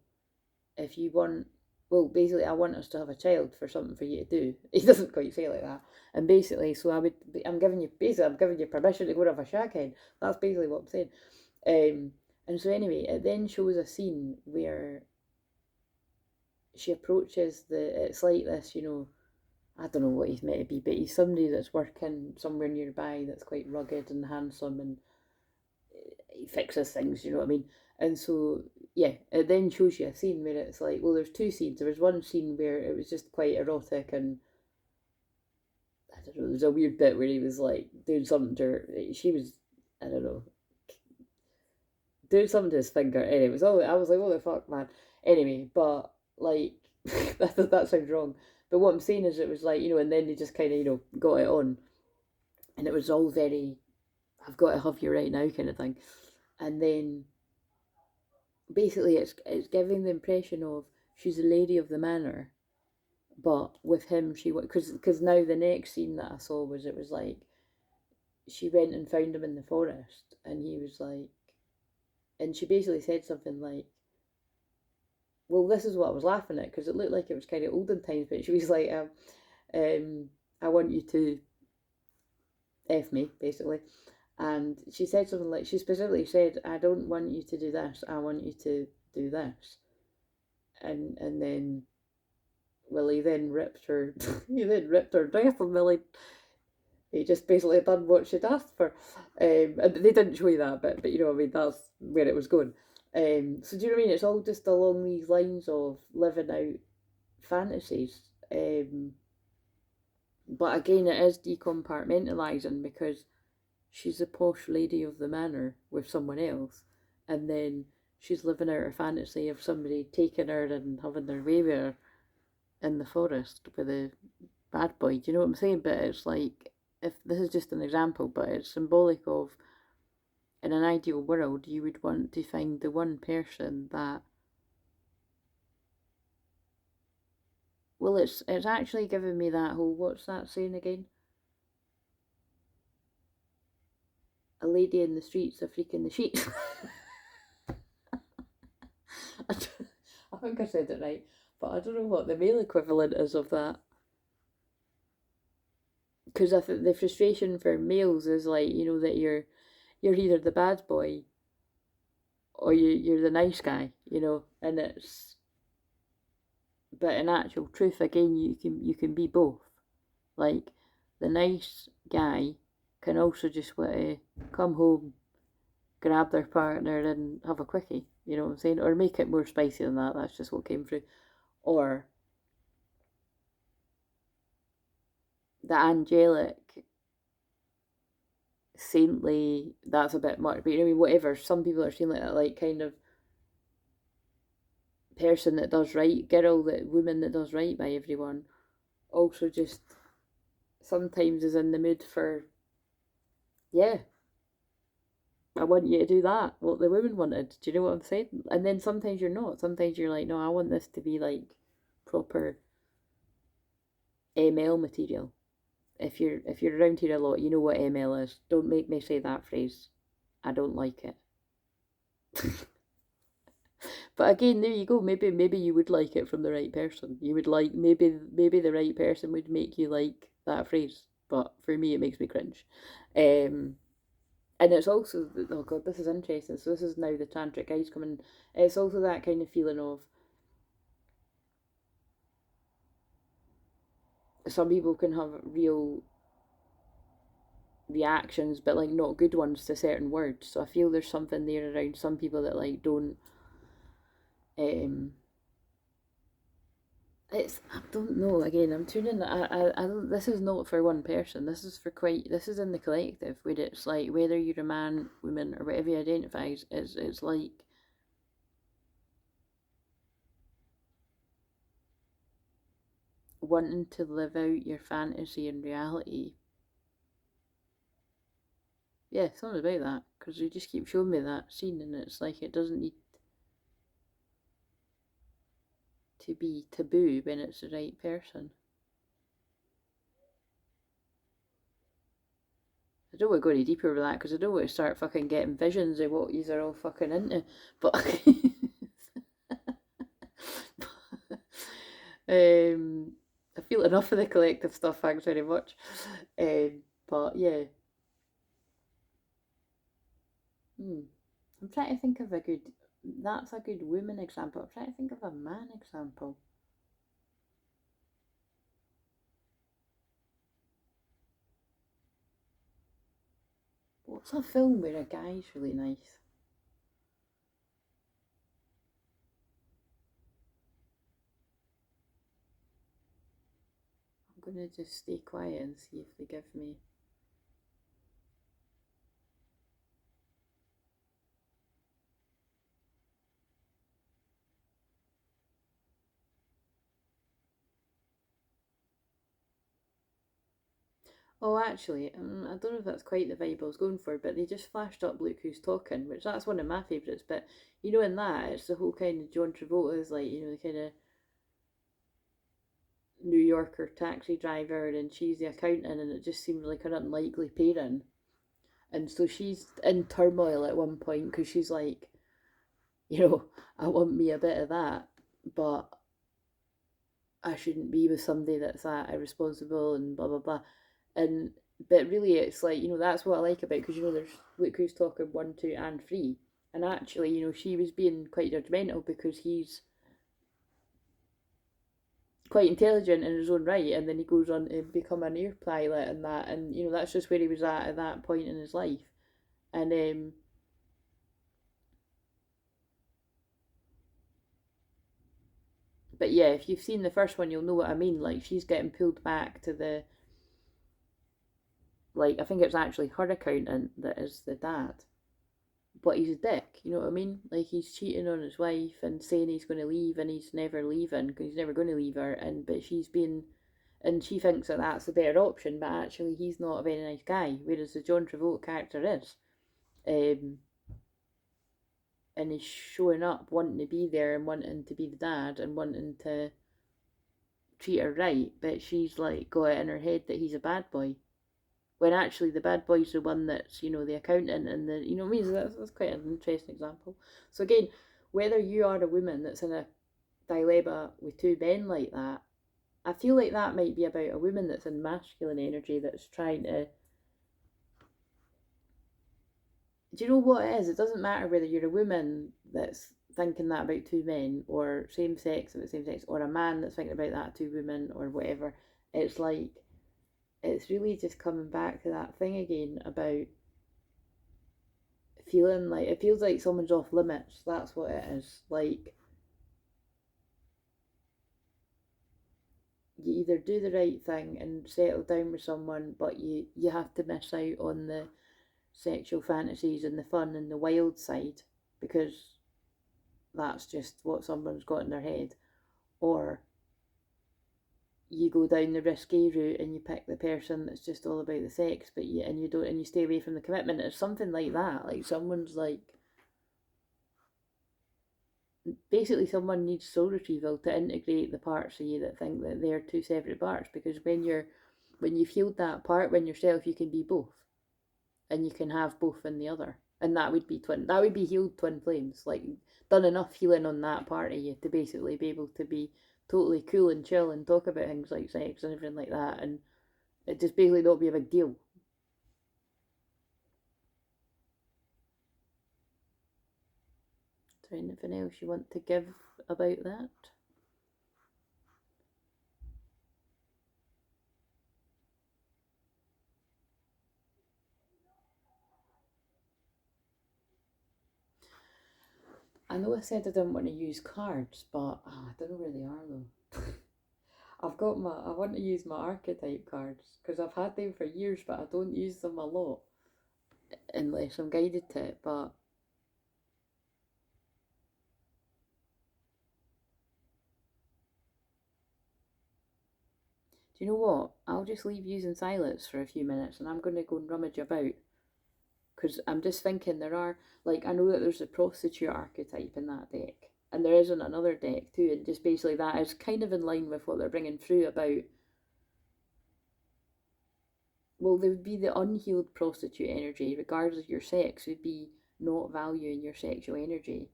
if you want, well, basically, I want us to have a child for something for you to do. He doesn't quite say it like that. And basically, so I'm giving you permission to go and have a shag head. That's basically what I'm saying. And so anyway, it then shows a scene where she approaches it's like this, I don't know what he's meant to be, but he's somebody that's working somewhere nearby that's quite rugged and handsome, and he fixes things, you know what I mean? And so, yeah, it then shows you a scene where it's like, well, there's two scenes. There was one scene where it was just quite erotic, and I don't know, there's a weird bit where he was like doing something to her. She was, I don't know, doing something to his finger. Anyway, it was all, I was like, what the fuck, man? Anyway, but like, that sounds wrong. But what I'm saying is, it was like, and then they just kind of, got it on. And it was all very, I've got to have you right now kind of thing. And then basically it's giving the impression of she's a lady of the manor, but with him she because now the next scene that I saw was, it was like she went and found him in the forest, and he was like, and she basically said something like, well, this is what I was laughing at, because it looked like it was kind of olden times, but she was like, I want you to F me, basically. And she said something like, she specifically said, I don't want you to do this, I want you to do this. And then, well, he then ripped her, dress, and Millie, he just basically done what she'd asked for. And they didn't show you that bit, but I mean, that's where it was going. So do you know what I mean? It's all just along these lines of living out fantasies. But again, it is decompartmentalising, because she's a posh lady of the manor with someone else, and then she's living out her fantasy of somebody taking her and having their way with her in the forest with a bad boy. Do you know what I'm saying? But it's like, if this is just an example, but it's symbolic of, in an ideal world, you would want to find the one person that, well, it's actually giving me that whole, what's that saying again? A lady in the streets, a freak in the sheets. I think I said it right, but I don't know what the male equivalent is of that. Because I think the frustration for males is like, that you're either the bad boy or you're the nice guy, and it's, but in actual truth, again, you can be both. Like, the nice guy can also just want to come home, grab their partner, and have a quickie. You know what I'm saying? Or make it more spicy than that. That's just what came through. Or the angelic, saintly, that's a bit much. But I mean, whatever. Some people are saying like that, like kind of person that does right, woman that does right by everyone. Also, just sometimes is in the mood for, yeah, I want you to do that, what the women wanted. Do you know what I'm saying? And then sometimes you're not. Sometimes you're like, no, I want this to be like proper ML material. If you're around here a lot, you know what ML is. Don't make me say that phrase. I don't like it. But again, there you go. Maybe you would like it from the right person. You would like, maybe the right person would make you like that phrase. But for me, it makes me cringe. And it's also, oh god, this is interesting. So this is now the tantric guys coming. It's also that kind of feeling of, some people can have real reactions, but like not good ones to certain words. So I feel there's something there around some people that like don't. It's, I don't know. Again, I'm tuning. I don't. This is not for one person. This is for quite. This is in the collective, where it's like, whether you're a man, woman, or whatever you identify as, it's like, wanting to live out your fantasy in reality. Yeah, something about that, because you just keep showing me that scene, and it's like, it doesn't need to be taboo when it's the right person. I don't want to go any deeper with that, because I don't want to start fucking getting visions of what yous are all fucking into. But I feel enough of the collective stuff, thanks very much. But yeah. I'm trying to think of a good, that's a good woman example. I'm trying to think of a man example. What's a film where a guy's really nice? I'm gonna just stay quiet and see if they give me. Oh, actually, I don't know if that's quite the vibe I was going for, but they just flashed up Look Who's Talking, which that's one of my favourites. But you know, in that, it's the whole kind of John Travolta's like, you know, the kind of New Yorker taxi driver, and she's the accountant, and it just seems like an unlikely pairing. And so she's in turmoil at one point because she's like, you know, I want me a bit of that, but I shouldn't be with somebody that's that irresponsible and blah blah blah. And but really, it's like, you know, that's what I like about, because you know there's Look Who's Talking 1, 2, and 3, and actually, you know, she was being quite judgmental because he's quite intelligent in his own right, and then he goes on to become an air pilot and that, and you know that's just where he was at that point in his life, and but yeah, if you've seen the first one, you'll know what I mean. Like she's getting pulled back to the, like I think it's actually her accountant that is the dad, but he's a dick. You know what I mean? Like he's cheating on his wife and saying he's going to leave, and he's never leaving because he's never going to leave her. And but she's been, and she thinks that that's the better option, but actually he's not a very nice guy. Whereas the John Travolta character is, um, and he's showing up wanting to be there and wanting to be the dad and wanting to treat her right, but she's like got it in her head that he's a bad boy, when actually the bad boy's the one that's, you know, the accountant and the, you know what I mean? So that's quite an interesting example. So again, whether you are a woman that's in a dilemma with two men like that, I feel like that might be about a woman that's in masculine energy that's trying to, do you know what it is? It doesn't matter whether you're a woman that's thinking that about two men, or same sex about same sex, or a man that's thinking about that two women, or whatever. It's like, it's really just coming back to that thing again about feeling like, it feels like someone's off limits. That's what it is. Like you either do the right thing and settle down with someone, but you have to miss out on the sexual fantasies and the fun and the wild side because that's just what someone's got in their head, or you go down the risky route and you pick the person that's just all about the sex, but you don't, and you stay away from the commitment. It's something like that. Like someone's like, basically someone needs soul retrieval to integrate the parts of you that think that they're two separate parts, because when you've healed that part when yourself, you can be both, and you can have both in the other, and that would be healed twin flames, like done enough healing on that part of you to basically be able to be totally cool and chill and talk about things like sex and everything like that, and it just basically not be a big deal. Is there anything else you want to give about that? I know I said I didn't want to use cards, but I don't know where they are though. I want to use my archetype cards because I've had them for years, but I don't use them a lot unless I'm guided to it. But do you know what? I'll just leave using silence for a few minutes, and I'm going to go and rummage about, because I'm just thinking there are, like, I know that there's a prostitute archetype in that deck, and there is in another deck too, and just basically that is kind of in line with what they're bringing through about, well, there would be the unhealed prostitute energy, regardless of your sex, would be not valuing your sexual energy.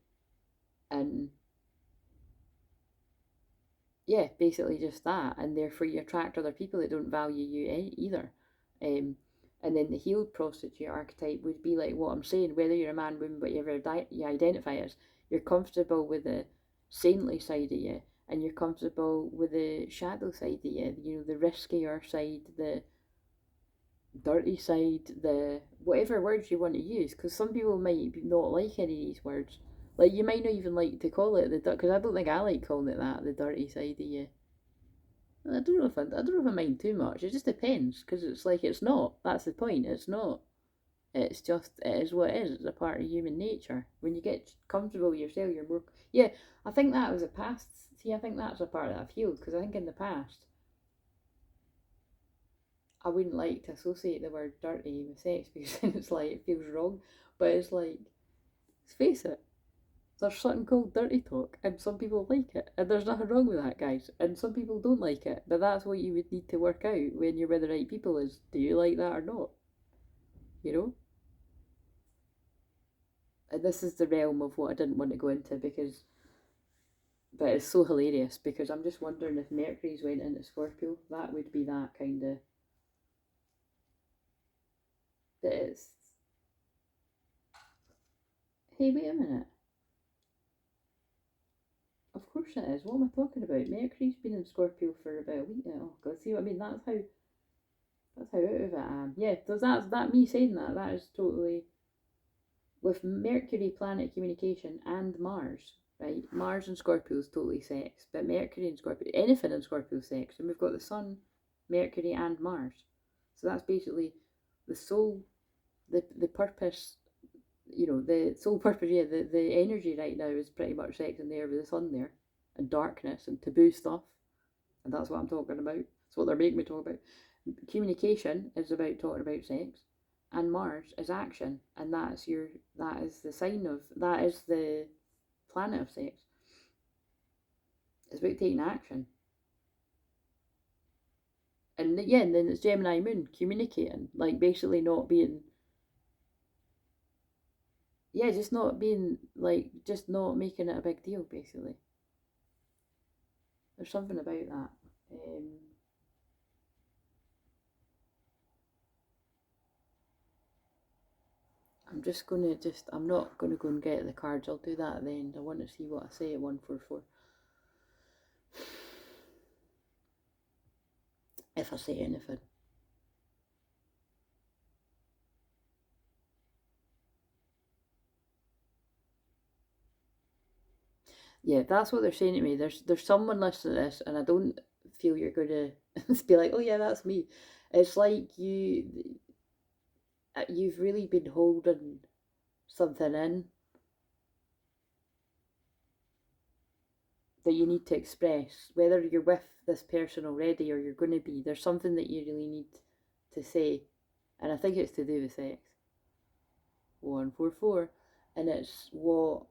And yeah, basically just that. And therefore, you attract other people that don't value you either. Um, And then the healed prostitute archetype would be like what I'm saying, whether you're a man, woman, whatever you identify as, you're comfortable with the saintly side of you, and you're comfortable with the shadow side of you, you know, the riskier side, the dirty side, the whatever words you want to use, because some people might not like any of these words. Like, you might not even like to call it the because I don't think I like calling it that, the dirty side of you. I don't know if I don't know if I mind too much. It just depends, because it's like, it's not. That's the point. It's not. It's just, it is what it is. It's a part of human nature. When you get comfortable with yourself, you're more. Yeah, I think that was a past. See, I think that's a part that I've healed, because I think in the past, I wouldn't like to associate the word dirty with sex, because it's like, it feels wrong. But it's like, let's face it, there's something called dirty talk, and some people like it, and there's nothing wrong with that, guys. And some people don't like it, but that's what you would need to work out when you're with the right people: is, do you like that or not? You know. And this is the realm of what I didn't want to go into, because, but it's so hilarious, because I'm just wondering if Mercury's went into Scorpio, that would be that kind of. That it's. Hey, wait a minute. Of course it is. What am I talking about? Mercury's been in Scorpio for about a week now. Oh God, see what I mean? That's how out of it I am. Yeah, so that's that me saying that. That is totally, with Mercury, planet communication, and Mars. Right, Mars and Scorpio is totally sex, but Mercury and Scorpio, anything in Scorpio is sex, and we've got the Sun, Mercury, and Mars. So that's basically the soul, the purpose. You know, the sole purpose. Yeah, the energy right now is pretty much sex in there with the sun there, and darkness and taboo stuff, and that's what I'm talking about. That's what they're making me talk about. Communication is about talking about sex, and Mars is action, and that is the sign of, that is the planet of sex. It's about taking action. And yeah, and then it's Gemini moon, communicating, like basically not being, yeah, just not being like, just not making it a big deal, basically. There's something about that. I'm just gonna I'm not gonna go and get the cards. I'll do that at the end. I want to see what I say at 144. If I say anything. Yeah, that's what they're saying to me. There's someone listening to this, and I don't feel you're gonna be like, oh yeah, that's me. It's like you've really been holding something in that you need to express, whether you're with this person already or you're going to be. There's something that you really need to say, and I think it's to do with sex. 144, and it's what,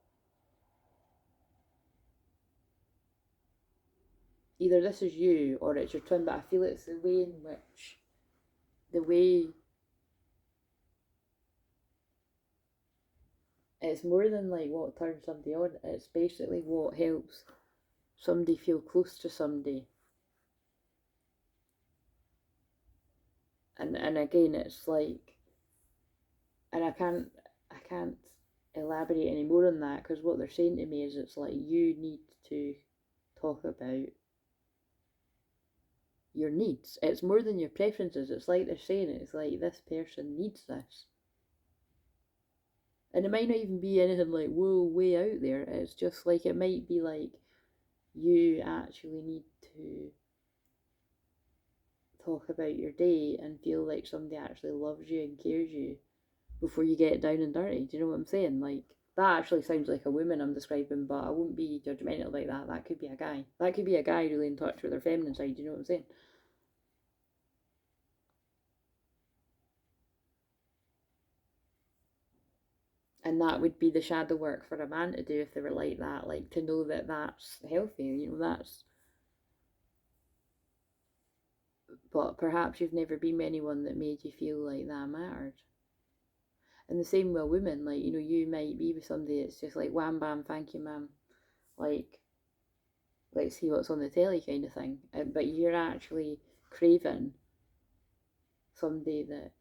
either this is you or it's your twin, but I feel it's the way in which, the way, it's more than like what turns somebody on, it's basically what helps somebody feel close to somebody. And again, it's like, and I can't elaborate any more on that, because what they're saying to me is, it's like, you need to talk about your needs. It's more than your preferences. It's like they're saying, it's like, this person needs this. And it might not even be anything like, whoa, way out there. It's just like, it might be like, you actually need to talk about your day and feel like somebody actually loves you and cares you before you get down and dirty. Do you know what I'm saying? Like, that actually sounds like a woman I'm describing, but I won't be judgmental like that. That could be a guy. That could be a guy really in touch with their feminine side. Do you know what I'm saying? And that would be the shadow work for a man to do if they were like that, like to know that that's healthy, you know, that's. But perhaps you've never been with anyone that made you feel like that mattered. And the same with women, like, you know, you might be with somebody that's just like, wham bam, thank you, ma'am. Like, let's see what's on the telly kind of thing. But you're actually craving somebody that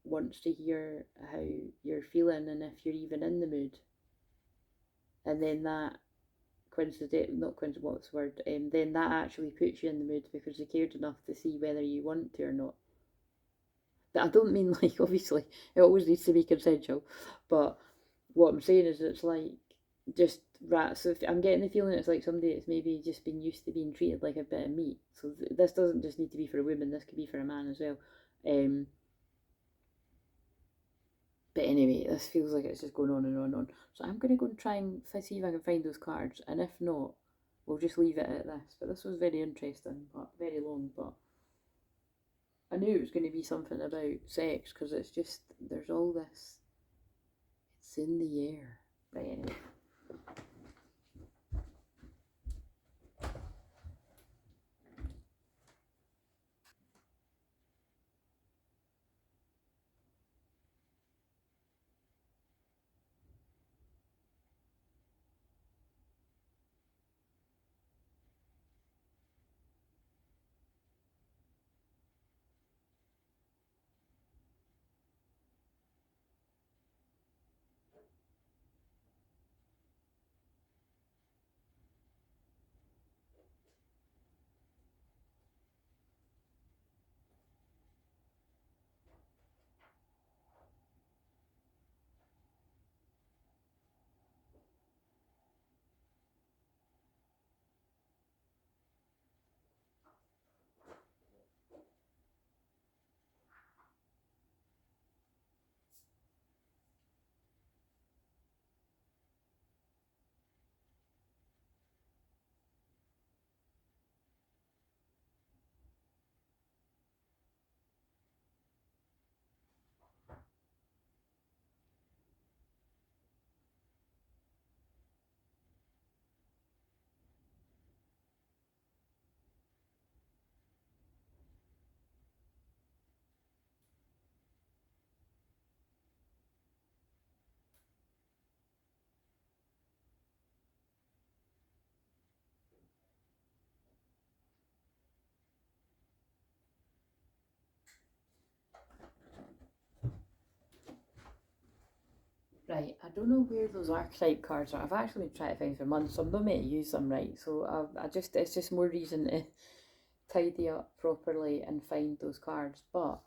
wants to hear how you're feeling and if you're even in the mood. And then that what's the word? Then that actually puts you in the mood because they cared enough to see whether you want to or not. I don't mean like, obviously it always needs to be consensual, but what I'm saying is it's like just rats. So I'm getting the feeling it's like somebody that's maybe just been used to being treated like a bit of meat. So this doesn't just need to be for a woman. This could be for a man as well. But anyway, this feels like it's just going on and on and on. So I'm going to go and try and see if I can find those cards. And if not, we'll just leave it at this. But this was very interesting, but very long. But I knew it was going to be something about sex because it's just, there's all this. It's in the air. Right, anyway. Right, I don't know where those archetype cards are. I've actually been trying to find for months, so I'm not meant to use them, right? So it's just more reason to tidy up properly and find those cards. But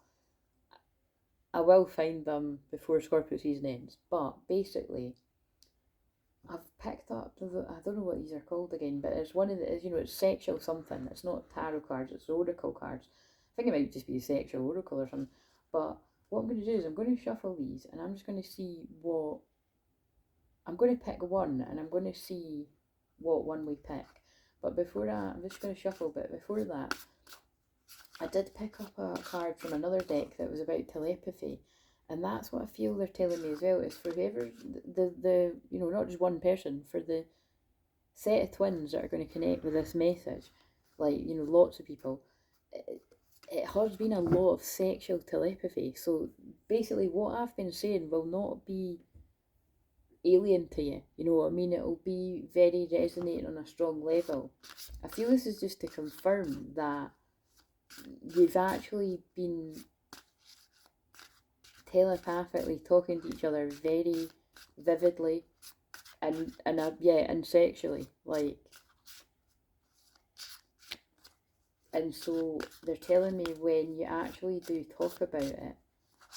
I will find them before Scorpio season ends. But basically, I've picked up, I don't know what these are called again, but it's one of the, it's sexual something. It's not tarot cards, it's oracle cards. I think it might just be a sexual oracle or something. But what I'm going to do is I'm going to shuffle these and I'm just going to see what, I'm going to pick one and I'm going to see what one we pick. But before that, I'm just going to shuffle, but before that, I did pick up a card from another deck that was about telepathy. And that's what I feel they're telling me as well, is for whoever, the not just one person, for the set of twins that are going to connect with this message, like, lots of people, it has been a lot of sexual telepathy. So basically what I've been saying will not be alien to you, you know what I mean? It'll be very resonating on a strong level. I feel this is just to confirm that you've actually been telepathically talking to each other very vividly and sexually, like, and so they're telling me when you actually do talk about it,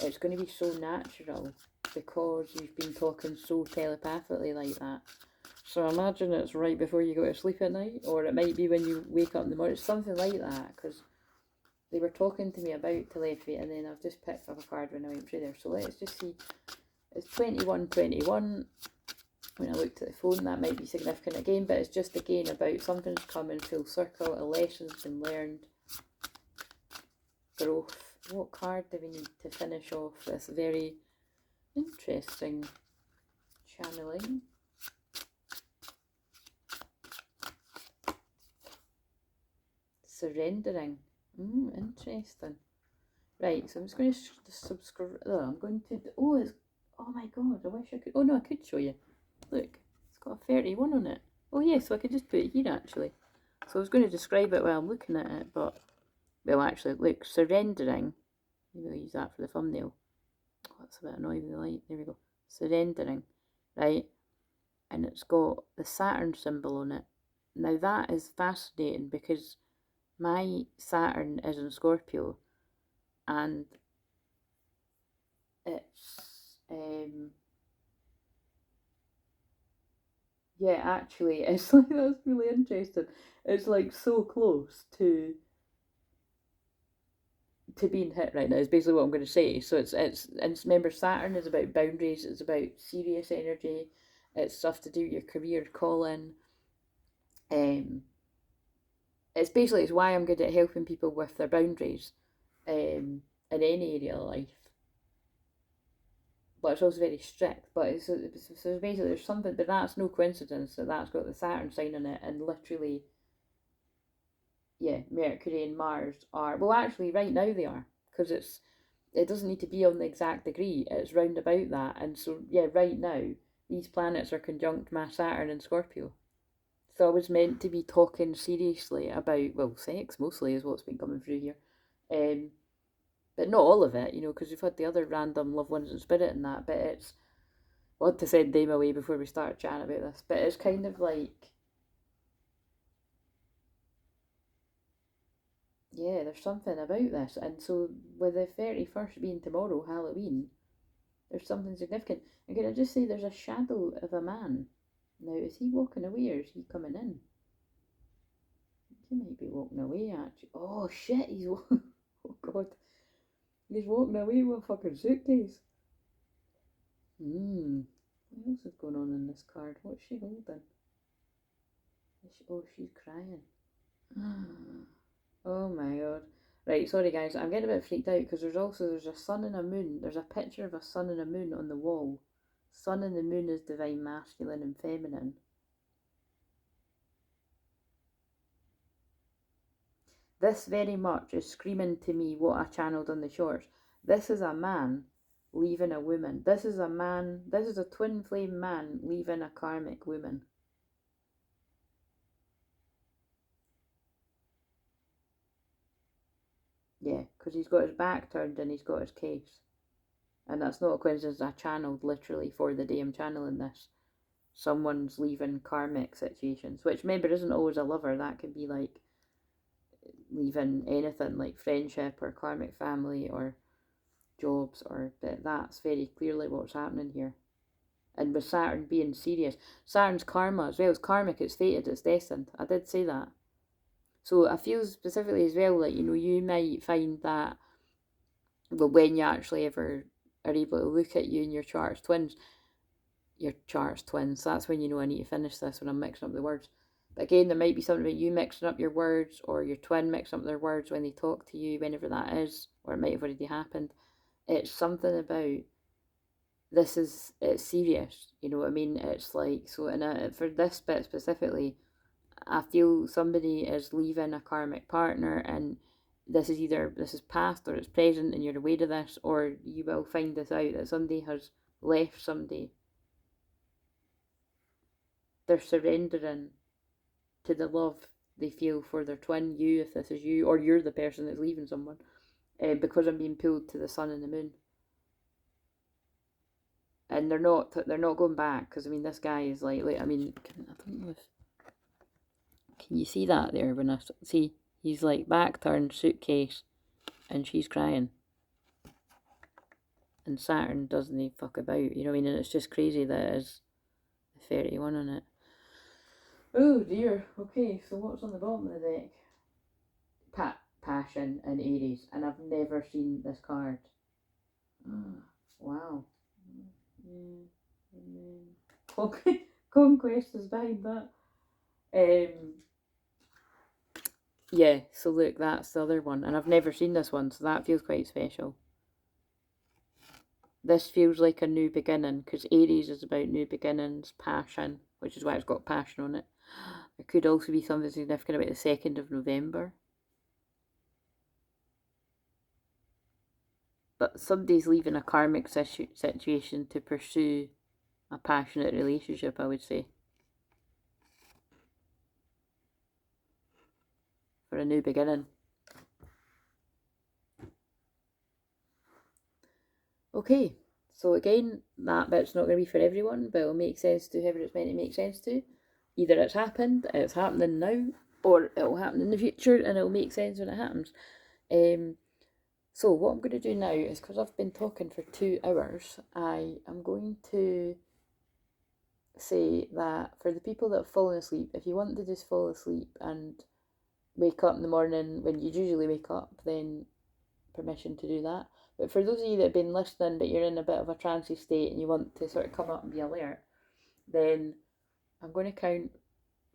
it's going to be so natural because you've been talking so telepathically like that. So I imagine it's right before you go to sleep at night, or it might be when you wake up in the morning. It's something like that, because they were talking to me about telepathy, and then I've just picked up a card when I went through there. So let's just see. It's 2121. When I looked at the phone, that might be significant again, but it's just again about something's coming full circle, a lesson's been learned, growth. What card do we need to finish off this very interesting channeling? Surrendering. Interesting. Right, so I'm just going to subscribe. I'm going to. Oh my god, I wish I could. Oh no, I could show you. Look, it's got a 31 on it. Oh yeah, so I could just put it here actually. So I was going to describe it while I'm looking at it, but, well actually, look, surrendering. Maybe I'll use that for the thumbnail. What's a bit annoying with the light? There we go. Surrendering, right? And it's got the Saturn symbol on it. Now that is fascinating because my Saturn is in Scorpio, and it's yeah, actually, it's like, that's really interesting. It's like so close to being hit right now is basically what I'm going to say. So and remember, Saturn is about boundaries. It's about serious energy. It's stuff to do with your career calling. It's basically, it's why I'm good at helping people with their boundaries, in any area of life. But it's also very strict. But it's so basically there's something, but that's no coincidence that that's got the Saturn sign on it, and literally, yeah, Mercury and Mars are, well, actually right now they are, because it doesn't need to be on the exact degree. It's round about that, and so yeah, right now these planets are conjunct my Saturn and Scorpio. So I was meant to be talking seriously about, well, sex mostly is what's been coming through here. But not all of it, because we've had the other random loved ones in spirit and that, but it's, I want to send them away before we start chatting about this, but it's kind of like, yeah, there's something about this, and so with the 31st being tomorrow, Halloween, there's something significant. And can I just say there's a shadow of a man. Now, is he walking away or is he coming in? He might be walking away, actually. Oh, shit, oh, God. He's walking away with a fucking suitcase. What else is going on in this card? What's she holding? Oh, she's crying. Oh my God. Right, sorry guys, I'm getting a bit freaked out because there's a sun and a moon. There's a picture of a sun and a moon on the wall. Sun and the moon is divine masculine and feminine. This very much is screaming to me what I channeled on the shorts. This is a man leaving a woman. This is a twin flame man leaving a karmic woman. Yeah, because he's got his back turned and he's got his case. And that's not a coincidence, I channeled literally for the day I'm channeling this. Someone's leaving karmic situations, which remember isn't always a lover. That could be like leaving anything like friendship or karmic family or jobs, or that's very clearly what's happening here. And with Saturn being serious, Saturn's karma as well. It's karmic, it's fated, it's destined. I did say that. So I feel specifically as well that, you might find that, well, when you actually ever are able to look at you and your chart's twins, that's when I need to finish this, when I'm mixing up the words. But again, there might be something about you mixing up your words, or your twin mixing up their words when they talk to you, whenever that is, or it might have already happened. It's something about, it's serious, you know what I mean? It's like, so for this bit specifically, I feel somebody is leaving a karmic partner, and this is past or it's present, and you're aware of this, or you will find this out that somebody has left somebody. They're surrendering to the love they feel for their twin, you, if this is you, or you're the person that's leaving someone, because I'm being pulled to the sun and the moon. And they're not going back, because this guy is like I don't know if, can you see that there? When I see, he's like back turned, suitcase, and she's crying. And Saturn doesn't even fuck about, you know what I mean? And it's just crazy that it is 31 on it. Oh dear. Okay, so what's on the bottom of the deck? Passion and Aries, and I've never seen this card. Wow. Conquest is behind that. Yeah, so look, that's the other one, and I've never seen this one, so that feels quite special. This feels like a new beginning, because Aries is about new beginnings, passion, which is why it's got passion on it. There could also be something significant about the 2nd of November. But somebody's leaving a karmic situation to pursue a passionate relationship, I would say. For a new beginning. Okay, So again, that bit's not going to be for everyone, but it'll make sense to whoever it's meant to make sense to. Either it's happened, it's happening now, or it'll happen in the future and it'll make sense when it happens. So what I'm going to do now is, because I've been talking for 2 hours, I am going to say that for the people that have fallen asleep, if you want to just fall asleep and wake up in the morning when you usually wake up, then permission to do that. But for those of you that have been listening but you're in a bit of a trancey state and you want to sort of come up and be alert, then I'm going to count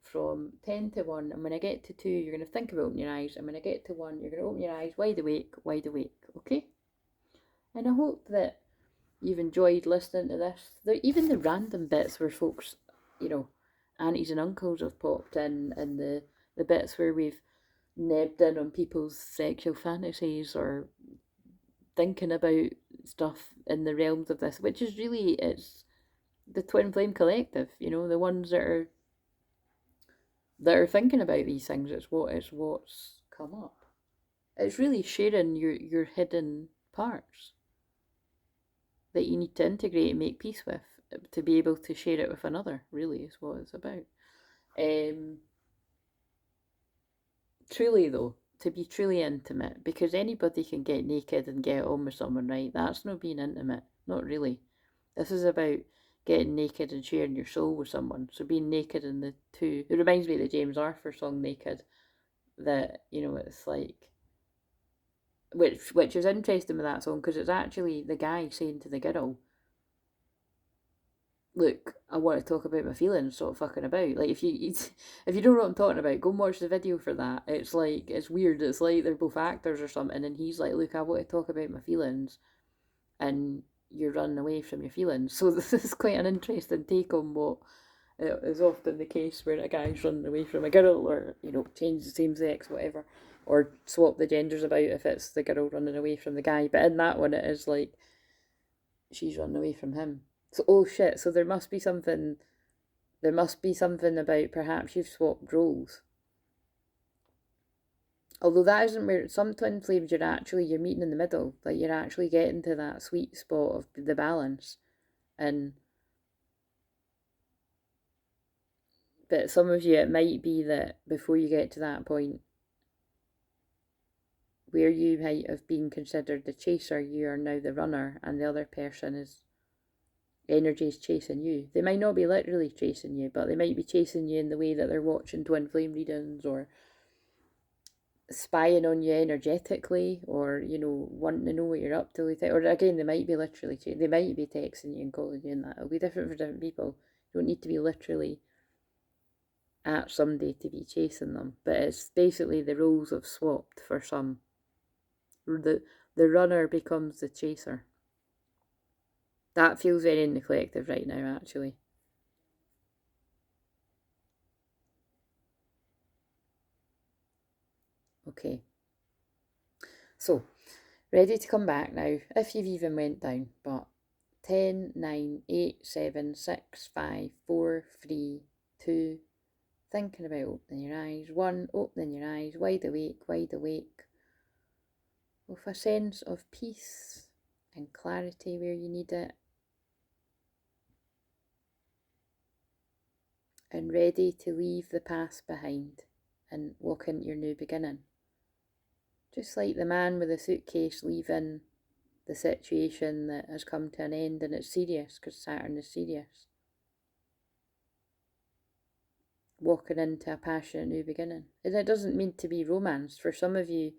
from 10 to 1, and when I get to 2 you're going to think about opening your eyes, and when I get to 1 you're going to open your eyes wide awake, okay? And I hope that you've enjoyed listening to this. Even the random bits where folks, aunties and uncles have popped in, and the bits where we've nebbed in on people's sexual fantasies or thinking about stuff in the realms of this, which is really, it's the Twin Flame Collective, the ones that are thinking about these things. It's what's come up. It's really sharing your hidden parts that you need to integrate and make peace with to be able to share it with another, really, is what it's about. Truly though, to be truly intimate, because anybody can get naked and get on with someone, right? That's not being intimate, not really. This is about getting naked and sharing your soul with someone. So being naked in the two, it reminds me of the James Arthur song Naked, that, it's like, which is interesting with that song, because it's actually the guy saying to the girl, look, I want to talk about my feelings, stop fucking about. Like, if you don't know what I'm talking about, go and watch the video for that. It's like, it's weird. It's like they're both actors or something, and he's like, look, I want to talk about my feelings, and you're running away from your feelings. So this is quite an interesting take on what is often the case where a guy's running away from a girl, or, change the same sex, whatever, or swap the genders about if it's the girl running away from the guy. But in that one, it is like she's running away from him. So, oh shit, so there must be something about perhaps you've swapped roles. Although that isn't where some twin flames, you're meeting in the middle. Like, you're actually getting to that sweet spot of the balance. But some of you, it might be that before you get to that point, where you might have been considered the chaser, you are now the runner, and the other person is energies chasing you. They might not be literally chasing you, but they might be chasing you in the way that they're watching twin flame readings, or spying on you energetically, or wanting to know what you're up to. Or again, they might be literally they might be texting you and calling you, and that it'll be different for different people. You don't need to be literally at somebody to be chasing them, but it's basically the roles have swapped for some. The runner becomes the chaser. That feels very in the collective right now, actually. Okay. So, ready to come back now, if you've even went down, but 10, 9, 8, 7, 6, 5, 4, 3, 2, thinking about opening your eyes. 1, opening your eyes, wide awake, with a sense of peace and clarity where you need it, and ready to leave the past behind and walk into your new beginning. Just like the man with the suitcase leaving the situation that has come to an end, and it's serious because Saturn is serious. Walking into a passionate new beginning. And it doesn't mean to be romance. For some of you,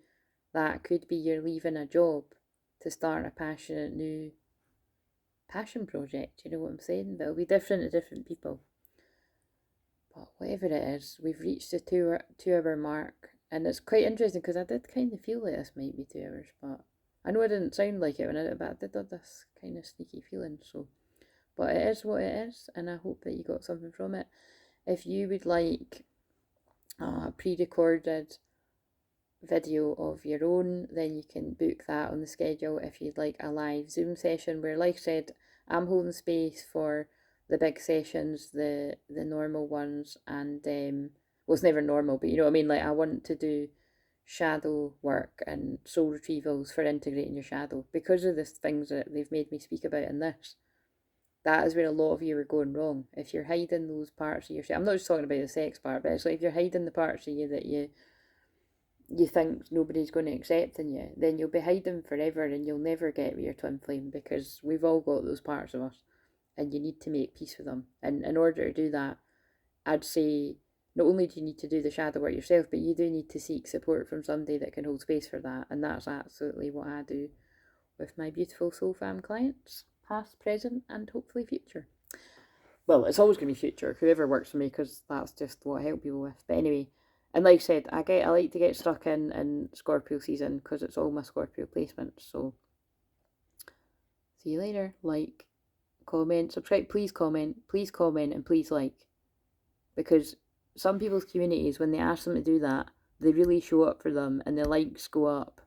that could be you're leaving a job to start a passionate new passion project. You know what I'm saying? But it'll be different to different people. But whatever it is, we've reached the 2-hour mark. And it's quite interesting because I did kind of feel like this might be 2 hours. But I know it didn't sound like it when I did it, but I did have this kind of sneaky feeling. So, but it is what it is. And I hope that you got something from it. If you would like a pre-recorded video of your own, then you can book that on the schedule. If you'd like a live Zoom session where, like I said, I'm holding space for the big sessions, the normal ones, and well, it's never normal, but you know what I mean, like I want to do shadow work and soul retrievals for integrating your shadow, because of the things that they've made me speak about in this. That is where a lot of you are going wrong. If you're hiding those parts of yourself, I'm not just talking about the sex part, but it's like if you're hiding the parts of you that you think nobody's going to accept in you, then you'll be hiding forever and you'll never get with your twin flame, because we've all got those parts of us and you need to make peace with them. And in order to do that, I'd say not only do you need to do the shadow work yourself, but you do need to seek support from somebody that can hold space for that. And that's absolutely what I do with my beautiful soul fam clients, past, present, and hopefully future. Well, it's always going to be future, whoever works for me, because that's just what I help people with. But anyway, and like I said, I like to get stuck in Scorpio season because it's all my Scorpio placements. So see you later. Like, comment, subscribe, please comment, and please like. Because some people's communities, when they ask them to do that, they really show up for them and the likes go up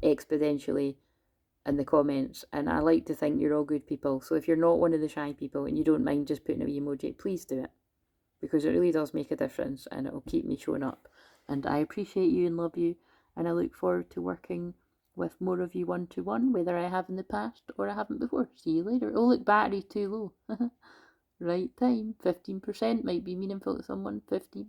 exponentially in the comments. And I like to think you're all good people. So if you're not one of the shy people and you don't mind just putting a wee emoji, please do it. Because it really does make a difference and it will keep me showing up. And I appreciate you and love you. And I look forward to working with more of you one-to-one, whether I have in the past or I haven't before. See you later. Oh, look, battery's too low. Right time. 15% might be meaningful to someone. 15.